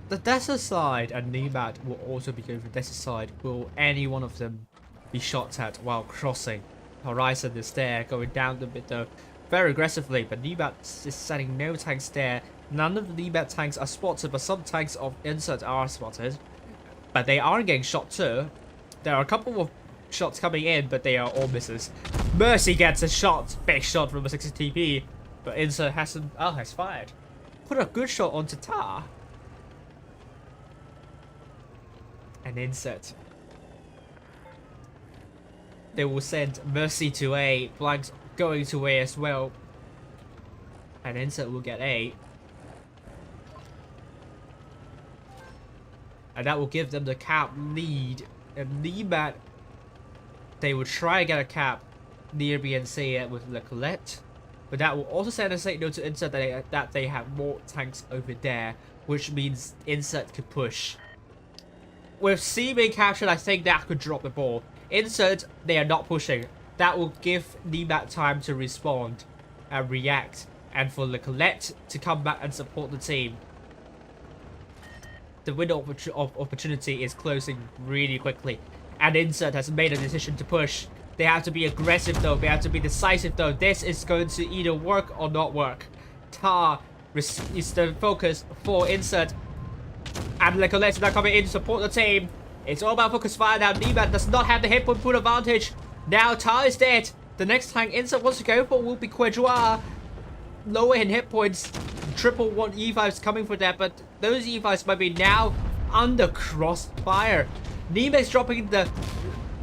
the desert side, and Nemat will also be going for the desert side. Will any one of them be shot at while crossing? Horizon is there, going down the mid though, very aggressively, but Nemat is setting no tanks there. None of the Nemat tanks are spotted, but some tanks of Insert are spotted. But they are getting shot too. There are a couple of shots coming in, but they are all misses. Mercy gets a shot, big shot from a 60 TP, but Insert hasn't. Oh, has fired. Put a good shot onto Tar. And Insert. They will send Mercy to A, Blanks going to A as well. And Insert will get A. And that will give them the cap lead. And Nemat, they will try and get a cap near B and C with Le Colette. But that will also send a signal to Insert that they have more tanks over there, which means Insert could push. With C being captured, I think that could drop the ball. Insert, they are not pushing. That will give Nemat time to respond and react, and for Le Colette to come back and support the team. The window of opportunity is closing really quickly, and Insert has made a decision to push. They have to be aggressive though, they have to be decisive though. This is going to either work or not work. Tar is the focus for Insert, and Le Colette is now coming in to support the team. It's all about focus fire now. Nemat does not have the hit point pool advantage. Now Tar is dead. The next tank Insert wants to go for will be Quadroir. Lower in hit points. Triple 1 E5s coming for that, but those E5s might be now under crossfire. Nemat's dropping the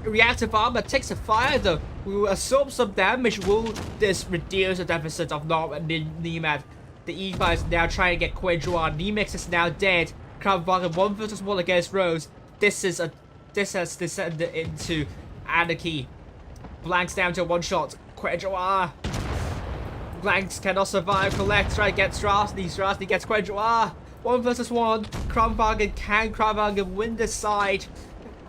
reactive armor, takes a fire though. We will absorb some damage. Will this reduce the deficit of Norm and Nemat? The E5s now trying to get Quadroir. Nemex is now dead. Kramwagen 1 versus 1 against Rose. This has descended into anarchy. Blanks down to one shot. Quedroir. Blanks cannot survive. Collect. Try to get Strasny. Strasny gets Quedroir. 1 versus 1. Kramwagen. Can Kramwagen win this side?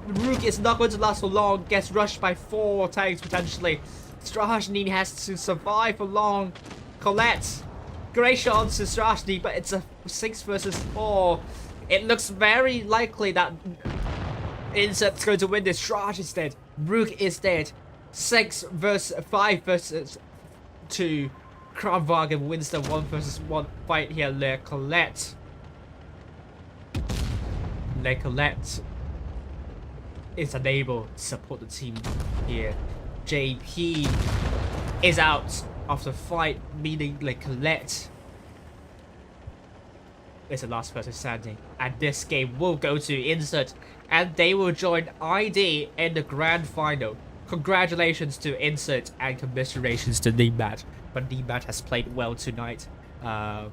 Rook is not going to last for long. Gets rushed by 4 tanks potentially. Strasny has to survive for long. Colette. Great shot to Strasny, but it's a 6 versus 4. It looks very likely that INSRT's going to win this. Strasny is dead. Rook is dead. 6 versus 5 versus 2. Kramwagen wins the 1 versus 1 fight here. Le Colette is unable to support the team here. JP is out of the fight, meaning Le Colette is the last person standing. And this game will go to INSRT, and they will join ID in the grand final. Congratulations to INSRT and commiserations to Nemat. But Nemat has played well tonight. I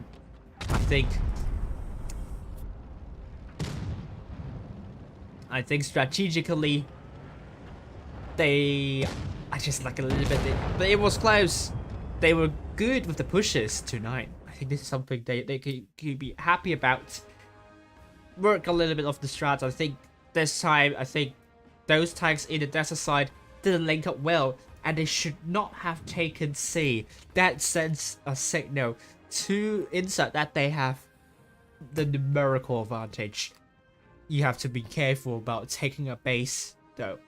think strategically they are just like a little bit, but it was close. They were good with the pushes tonight. I think this is something they could be happy about. Work a little bit of the strats. I think this time, those tanks in the desert side didn't link up well, and they should not have taken C. That sends a signal to INSRT that they have the numerical advantage. You have to be careful about taking a base, though,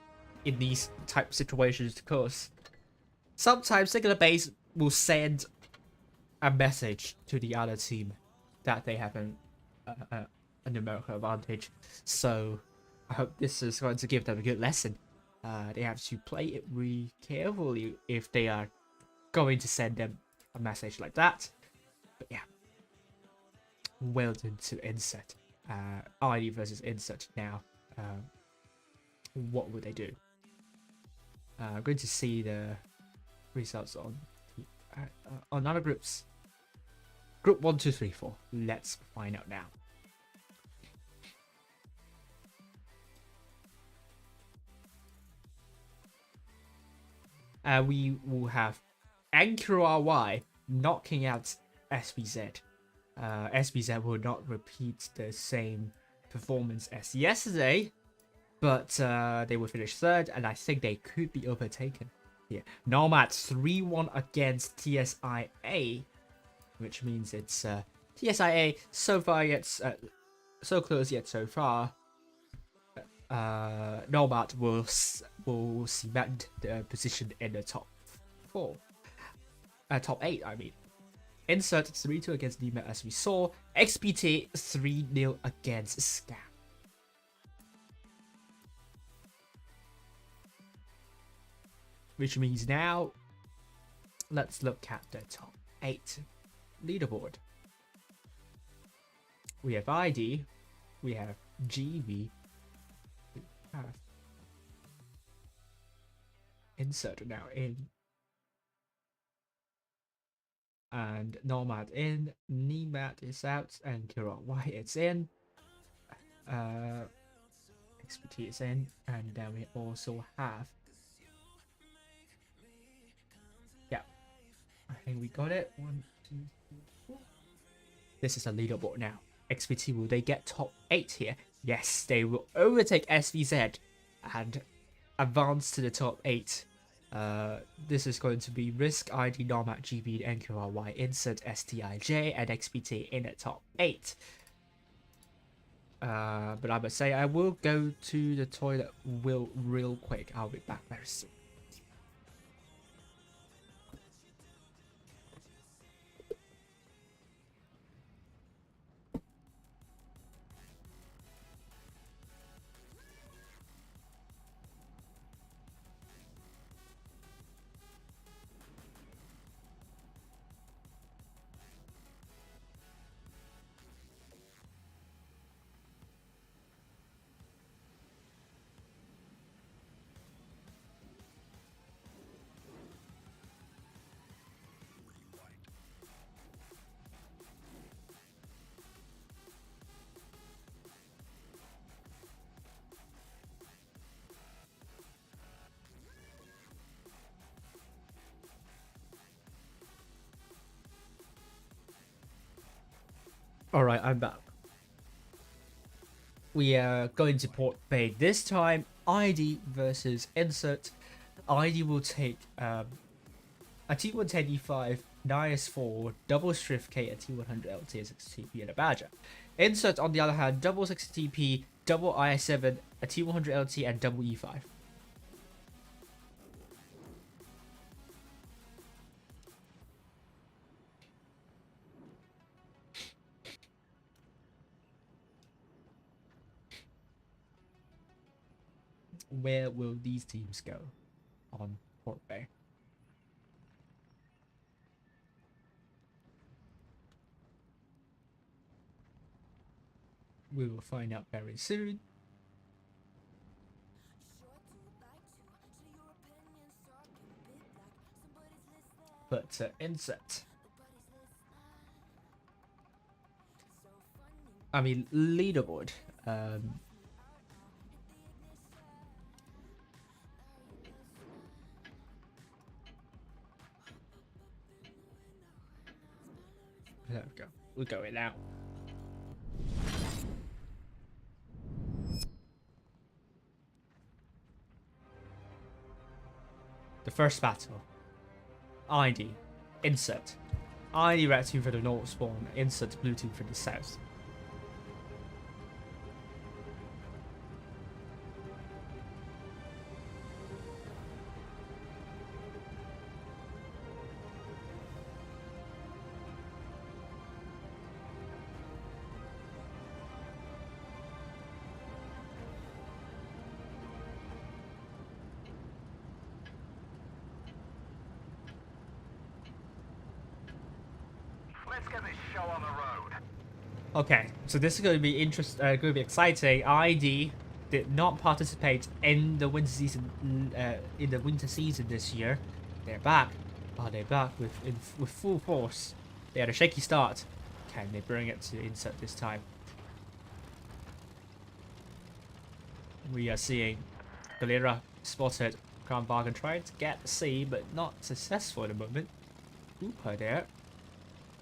in these type of situations, because sometimes taking a base will send a message to the other team that they have a numerical advantage. So I hope this is going to give them a good lesson. They have to play it really carefully if they are going to send them a message like that. But yeah, well done to INSRT. ID versus INSRT now. What would they do? I'm going to see the results on other groups. Group 1, 2, 3, 4. Let's find out now. We will have ARWV knocking out SBZ. SBZ will not repeat the same performance as yesterday, but they will finish 3rd, and I think they could be overtaken here. Nemat 3-1 against TSIA, which means it's TSIA so far yet so close yet so far. Nemat will cement the position in the top 4, top 8. I mean. INSRT 3-2 against Nemat, as we saw. XPT 3-0 against Scam. Which means now, let's look at the top 8 leaderboard. We have ID, we have GV, we have INSRT now in, and Nemat in, Nemat is out, and ARWV is in, XPT is in, and then we also have, yeah, I think we got it. 1, 2, 3, 4. This is a leaderboard now. XPT, will they get top 8 here? Yes, they will overtake SVZ and advance to the top 8. This is going to be Risk, ID, Nemat, GB, NQRY, INSRT, STIJ, and XPT in the top 8. But I must say, I will go to the toilet real quick. I'll be back very soon. Alright, I'm back. We are going to Port Bay. This time, ID versus INSRT. ID will take a T110E5, 9S4, double Strift K, a T100 LT, a 60TP, and a Badger. INSRT, on the other hand, double 60TP, double IS7, a T100 LT, and double E5. Where will these teams go on Port Bay? We will find out very soon. But INSRT. I mean, Leaderboard. There we go. We're going out. The first battle. ID. INSRT. ID red team for the north spawn. INSRT blue team for the south. Let's get this show on the road. Okay, so this is going to be going to be exciting. ID did not participate in the winter season this year. They're back. Oh, they're back with full force. They had a shaky start. Can they bring it to INSRT this time? We are seeing Galera spotted. Crown Bargain trying to get C, but not successful at the moment. Hooper there.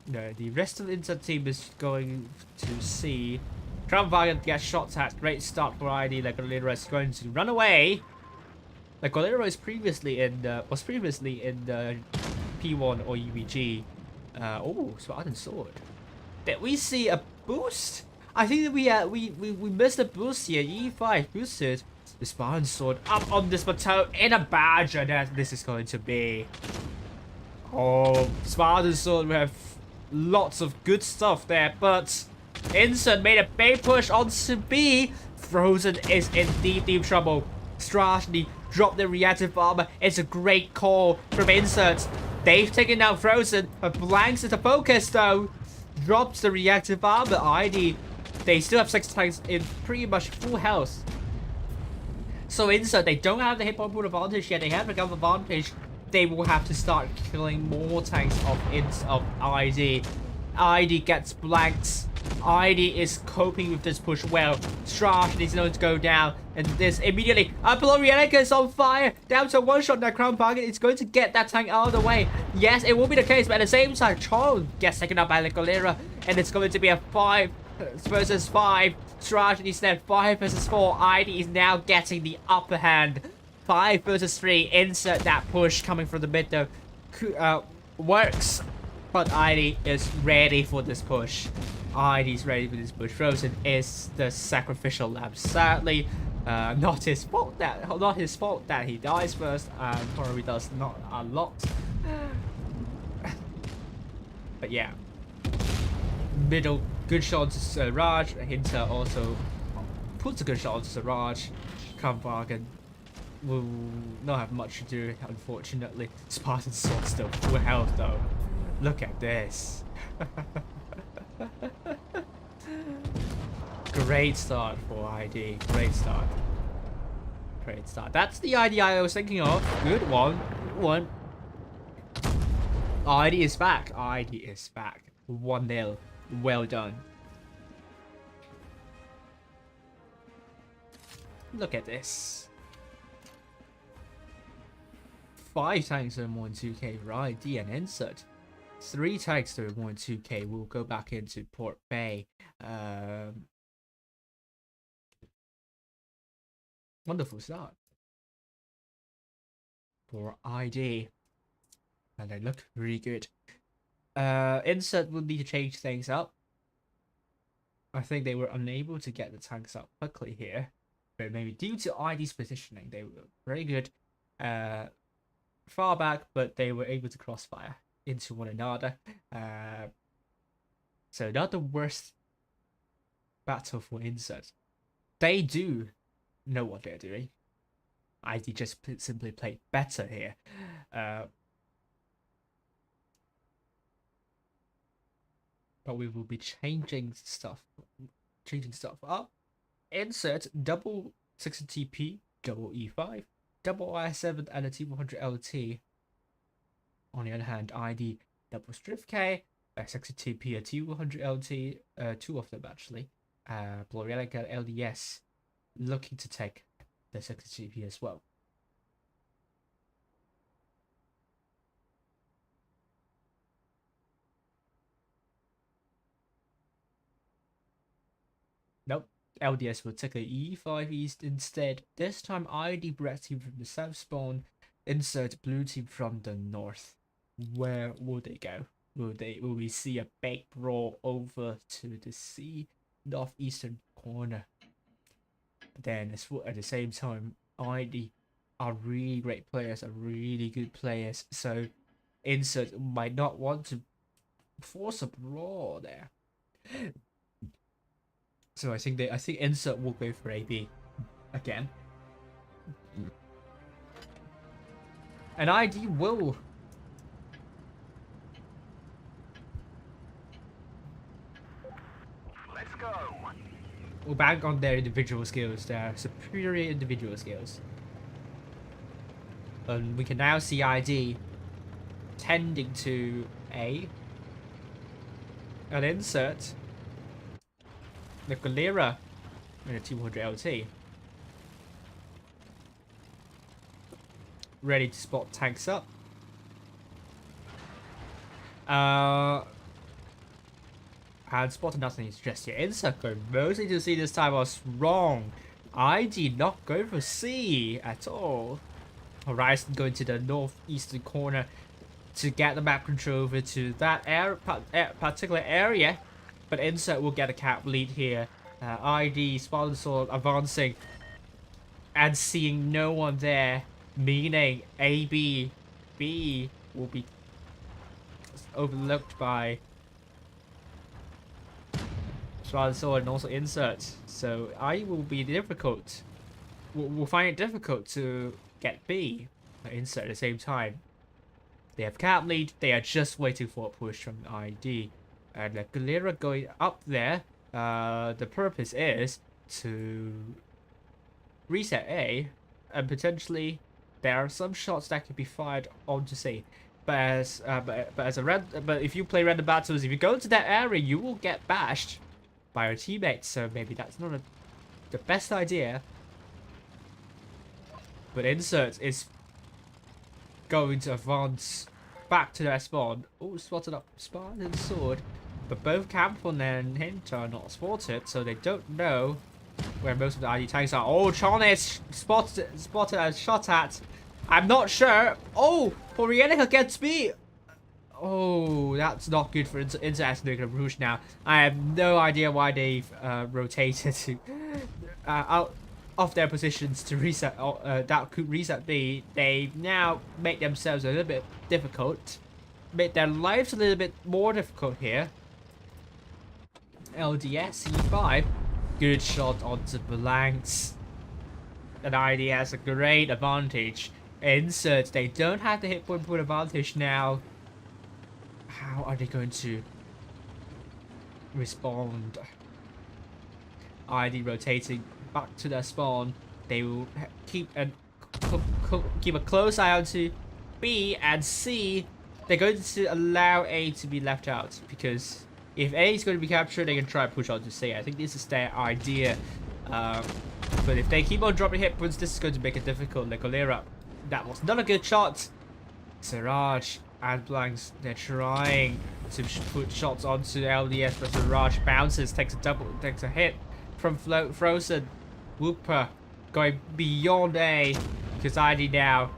No, the rest of the INSRT team is going to see Crown Bargain get shot at. Great start for ID. Like Galera is going to run away. Like Galera is was previously in the P1 or UBG. Oh, Spartan Sword. Did we see a boost? I think that we missed a boost here. E5 boosted the Spartan Sword up on this plateau in a Badger. That this is going to be. Oh, Spartan Sword. We have lots of good stuff there, but INSRT made a big push onto B. Frozen is in deep trouble. Strashny dropped the reactive armor. It's a great call from INSRT. They've taken out Frozen, but blanks is the focus though. Drops the reactive armor. ID, they still have 6 tanks in pretty much full health. So INSRT, they don't have the hit point pool advantage yet. They have the gun advantage. They will have to start killing more tanks of ID. ID gets blanked. ID is coping with this push well. Strash is going to go down, and this immediately. Apollonienica is on fire. Down to one shot. That Crown Bargain is going to get that tank out of the way. Yes, it will be the case, but at the same time, Charles gets taken up by the Galera, and it's going to be a 5 versus 5. Strash is now 5 versus 4. ID is now getting the upper hand. 5 versus 3. INSRT that push coming from the mid though. Works. But ID is ready for this push. ID is ready for this push. Frozen is the sacrificial lamb. Sadly, not his fault that he dies first, and probably does not a lot. But yeah. Middle, good shot to Siraj. Hinter also puts a good shot onto Siraj. Crown Bargain will not have much to do, unfortunately. Spartan Sword still full health though. Look at this. Great start for ID. Great start. Great start. That's the ID I was thinking of. Good one. Good one. ID is back. ID is back. 1-0. Well done. Look at this. 5 tanks and 1 2K for ID and INSRT. 3 tanks to 1.2k will go back into Port Bay. Wonderful start for ID, and they look really good. INSRT will need to change things up. I think they were unable to get the tanks up quickly here, but maybe due to ID's positioning, they were very good far back, but they were able to crossfire into one another. So not the worst battle for INSRT. They do know what they're doing. ID just simply played better here. But we will be changing stuff up. INSRT double 60 TP, double E5, double I7 and a T100 LT. On the other hand, ID double strip K, 60 TP, a T100 LT, 2 of them actually. Blorielica LDS looking to take the 60 TP as well. Nope, LDS will take a E5 East instead. This time ID red team from the south spawn, INSRT blue team from the north. Where will they go? Will we see a big brawl over to the northeastern corner? Then at the same time, ID are really great players, are really good players, so INSRT might not want to force a brawl there. So I think INSRT will go for AB again. And ID will bank on their individual skills, their superior individual skills. And we can now see ID tending to A. And INSRT the Galera and a 200 LT. Ready to spot tanks up. Had spotted nothing just yet. INSRT going mostly to C this time was wrong. I did not go for C at all. Horizon going to the northeastern corner to get the map control over to that particular area. But INSRT will get a cap lead here. ID, Spartan Sword advancing and seeing no one there, meaning B will be overlooked by Spartan Sword and also INSRT. So I will be difficult. We'll find it difficult to get B at INSRT at the same time. They have cap lead. They are just waiting for a push from ID. And the Galera going up there, the purpose is to reset A, and potentially there are some shots that could be fired onto C. But if you play random battles, if you go into that area, you will get bashed by your teammates. So maybe that's not the best idea. But INSRT is going to advance back to their spawn. Oh, spotted up Spartan Sword. But both Campbell and Hint are not spotted, so they don't know where most of the ID tanks are. Oh, Chon is spotted and shot at. I'm not sure. Oh, Blorielica gets me. Oh, that's not good for INSRT to Rouge now. I have no idea why they've rotated to out of their positions to reset. That could reset B. They now make themselves a little bit difficult. Make their lives a little bit more difficult here. LDS E5, good shot onto Blanks. And ID has a great advantage. INSRT, they don't have the hit point advantage now. How are they going to respond? ID rotating back to their spawn. They will keep a close eye on to B and C. They're going to allow A to be left out because if A is going to be captured, they can try and push on to C. I think this is their idea. But if they keep on dropping hit points, this is going to make it difficult. Like Galera, that was not a good shot. Siraj And blanks, they're trying to put shots onto LDS, but the Rush bounces, takes a hit from Frozen. Whooper going beyond A, because ID now,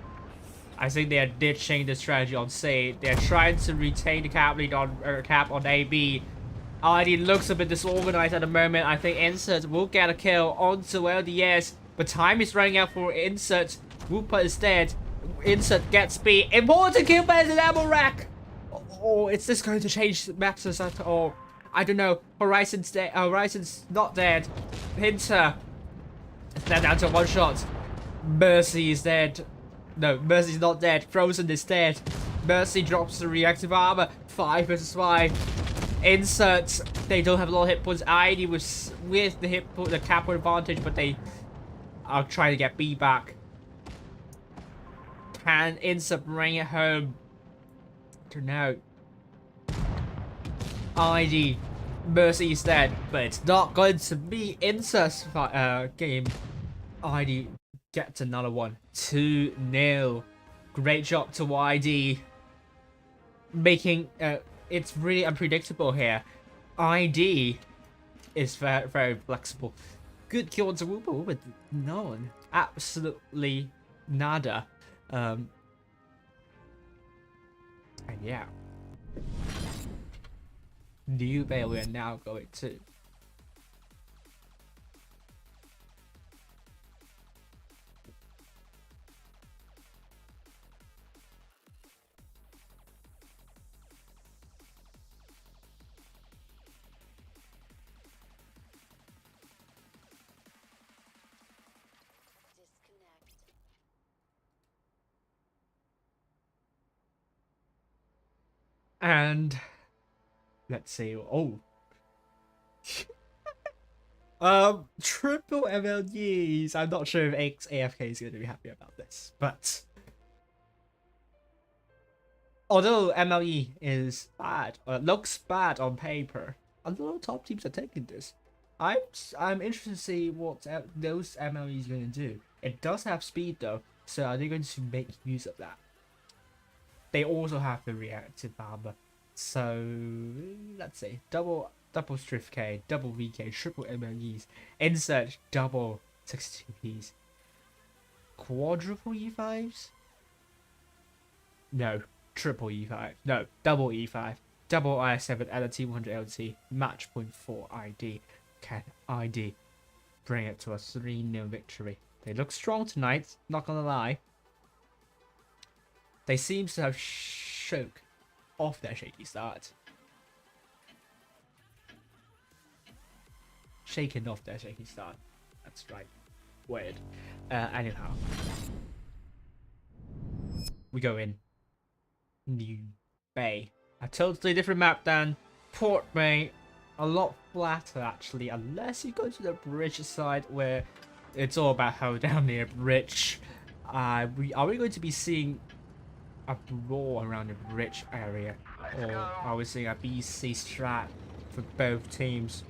I think they are ditching the strategy on C. They're trying to retain the cap lead on cap on AB. ID looks a bit disorganized at the moment. I think INSRT will get a kill onto LDS, but time is running out for INSRT. Whooper is dead. INSRT gets B. Important kill by the ammo rack. Oh, is this going to change matters at all? I don't know. Horizon's dead. Horizon's not dead. Hinter. They're down to one shot. Mercy is dead. No, Mercy's not dead. Frozen is dead. Mercy drops the reactive armor. 5 versus 5. INSRT. They don't have a lot of hit points. ID was with the cap advantage, but they are trying to get B back. Can INSRT bring it home? To now. ID. Mercy is dead, but it's not going to be INSRT's game. ID gets another one. 2-0. Great job to ID. Making it's really unpredictable here. ID is very, very flexible. Good kill onto Whooper with none. Absolutely nada. And yeah. New Bay we are now going to. And let's see. Oh, triple MLGs. I'm not sure if AFK is going to be happy about this, but although MLE is bad, looks bad on paper, a lot of top teams are taking this. I'm interested to see what those MLEs are going to do. It does have speed though, so are they going to make use of that? They also have the reactive armor, so let's see. Double Strift K, double VK, triple MLEs, INSRT double 62Ps, quadruple E5s. No, triple E5. No, double E5, double I7 and a T100 LT. Match point for ID. Can ID bring it to a 3-0 victory? They look strong tonight. Not gonna lie. They seem to have shook off their shaky start. Shaken off their shaky start. That's right. Weird. Anyhow. We go in. New Bay. A totally different map than Port Bay. A lot flatter actually. Unless you go to the bridge side where it's all about how down near bridge. Are we going to be seeing a brawl around the bridge area, or are we seeing a BC strat for both teams?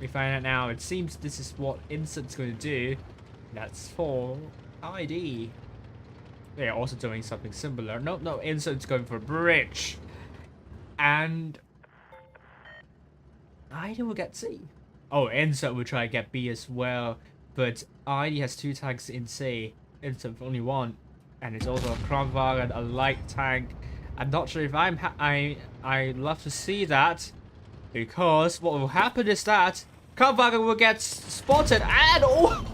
We find out now. It seems this is what INSRT's going to do. That's for ID. They're also doing something similar. No, INSRT's going for bridge, and ID will get C. Oh, INSRT will try to get B as well, but ID has 2 tanks in C. INSRT only 1, and it's also a Kronwagen, a light tank. I'm not sure if I love to see that, because what will happen is that Kronwagen will get spotted and oh!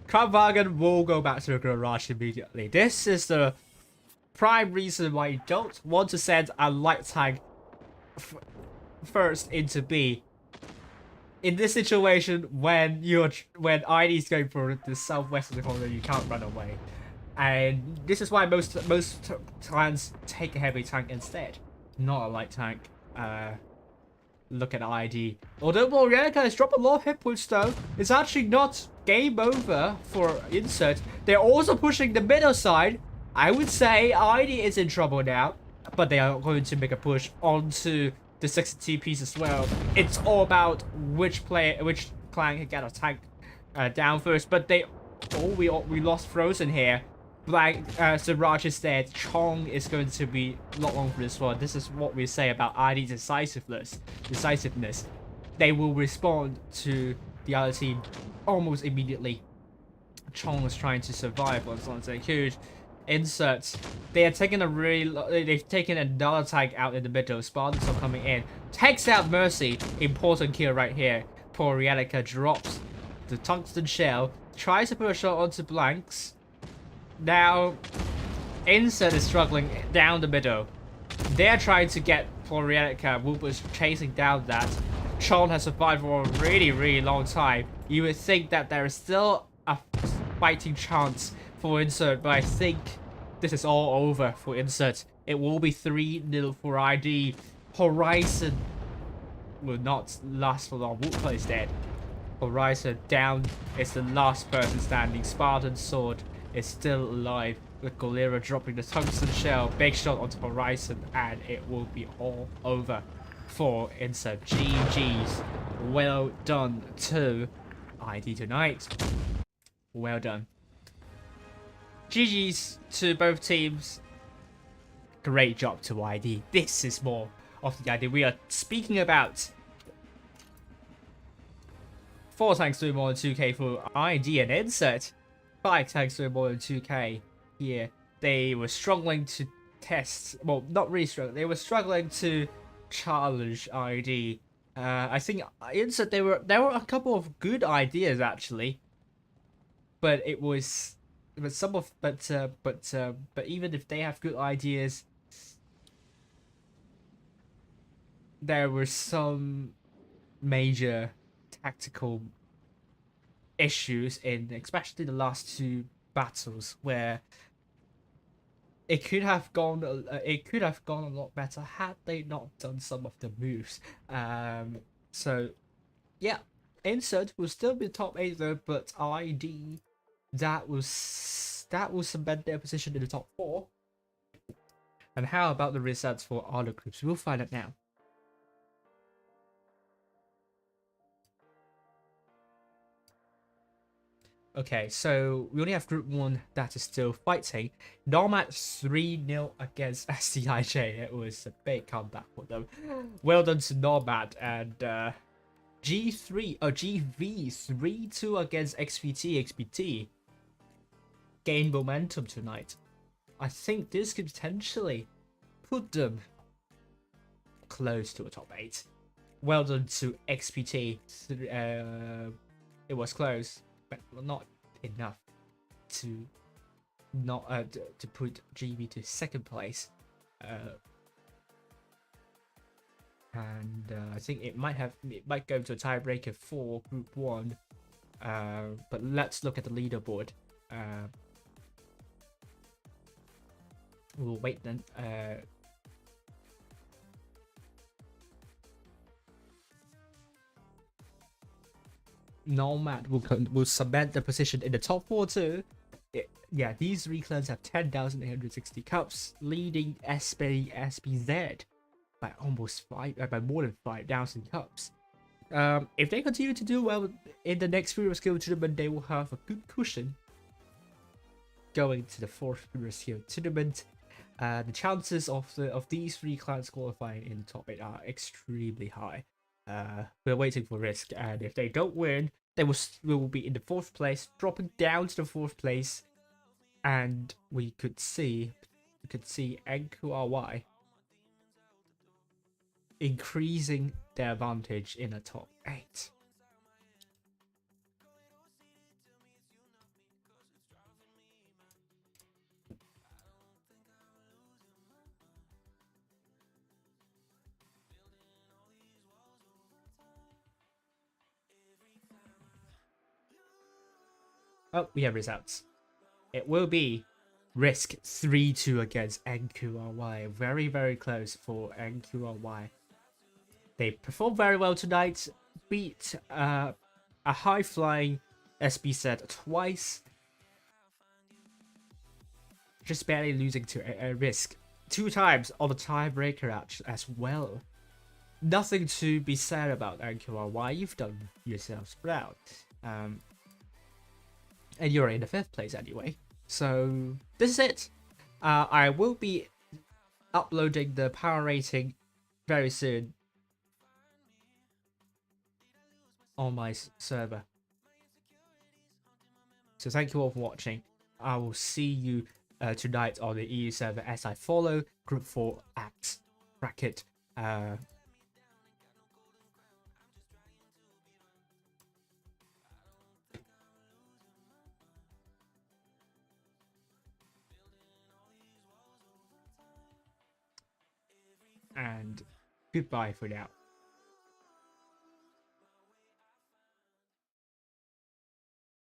Kronwagen will go back to the garage immediately. This is the prime reason why you don't want to send a light tank first into B. In this situation, when ID is going for the southwest of the corner, you can't run away, and this is why most clans take a heavy tank instead, not a light tank. Look at ID. Although Morienica has dropped a lot of hit points though, it's actually not game over for INSRT. They're also pushing the middle side. I would say ID is in trouble now, but they are going to make a push onto the 62 piece as well. It's all about which Clank and get a tank down first, but we lost Frozen here. So Raj is dead. Chong is going to be not long for this one. This is what we say about ID decisiveness. They will respond to the other team almost immediately. Chong is trying to survive on something huge. Inserts. They are taking they've taken another tank out in the middle. Spartans are coming in. Takes out Mercy. Important kill right here. Poor Rielica drops the tungsten shell. Tries to put a shot onto Blanks. Now, Insert is struggling down the middle. They're trying to get poor Rielica. Whoop is chasing down that. Chong has survived for a really long time. You would think that there is still a fighting chance for Insert, but I think this is all over for Insert. It will be 3-0 for ID. Horizon will not last for long. Whoop is dead. Horizon down is the last person standing. Spartan Sword is still alive, with Golera dropping the tungsten shell. Big shot onto Horizon, and it will be all over for Insert. GG's. Well done to ID tonight. Well done. GG's to both teams. Great job to ID. This is more of the ID we are speaking about. 4 tanks doing more than 2k for ID and Insert. 5 tanks doing more than 2k here. They were struggling to test, well, not really struggling, they were struggling to challenge ID. I think Insert, there were a couple of good ideas actually, but it was but even if they have good ideas, there were some major tactical issues in especially the last 2 battles where it could have gone a lot better had they not done some of the moves. So yeah, Insert will still be top 8 though, but ID that will cement their position in the top 4. And how about the results for other groups? We'll find out now. Okay, so we only have Group 1 that is still fighting. Nemat 3-0 against SCIJ. It was a big comeback for them. Well done to Nemat. And GV 3-2 against XPT. Gain momentum tonight. I think this could potentially put them close to a top 8. Well done to XPT. It was close, but not enough to to put GB to 2nd place. And I think it might go to a tiebreaker for Group 1. But let's look at the leaderboard. We'll wait then. Nemat will cement the position in the top 4 too. Yeah, these 3 clans have 10,860 cups, leading SPZ by by more than 5,000 cups. If they continue to do well in the next Freedom Skill tournament, they will have a good cushion going to the 4th Freedom Skill tournament. The chances of these 3 clans qualifying in the top 8 are extremely high. We're waiting for Risk, and if they don't win, we will be in the 4th place, dropping down to the 4th place, and we could see NQRY increasing their advantage in the top 8. Oh, we have results. It will be Risk 3-2 against NQRY. Very close for NQRY. They performed very well tonight. Beat a high-flying SBZ twice. Just barely losing to a Risk 2 times on the tiebreaker as well. nothing to be said about NQRY. You've done yourselves proud. And you're in the 5th place anyway. So this is it. I will be uploading the power rating very soon on my server. So thank you all for watching. I will see you tonight on the EU server as I follow Group 4 at bracket. And goodbye for now.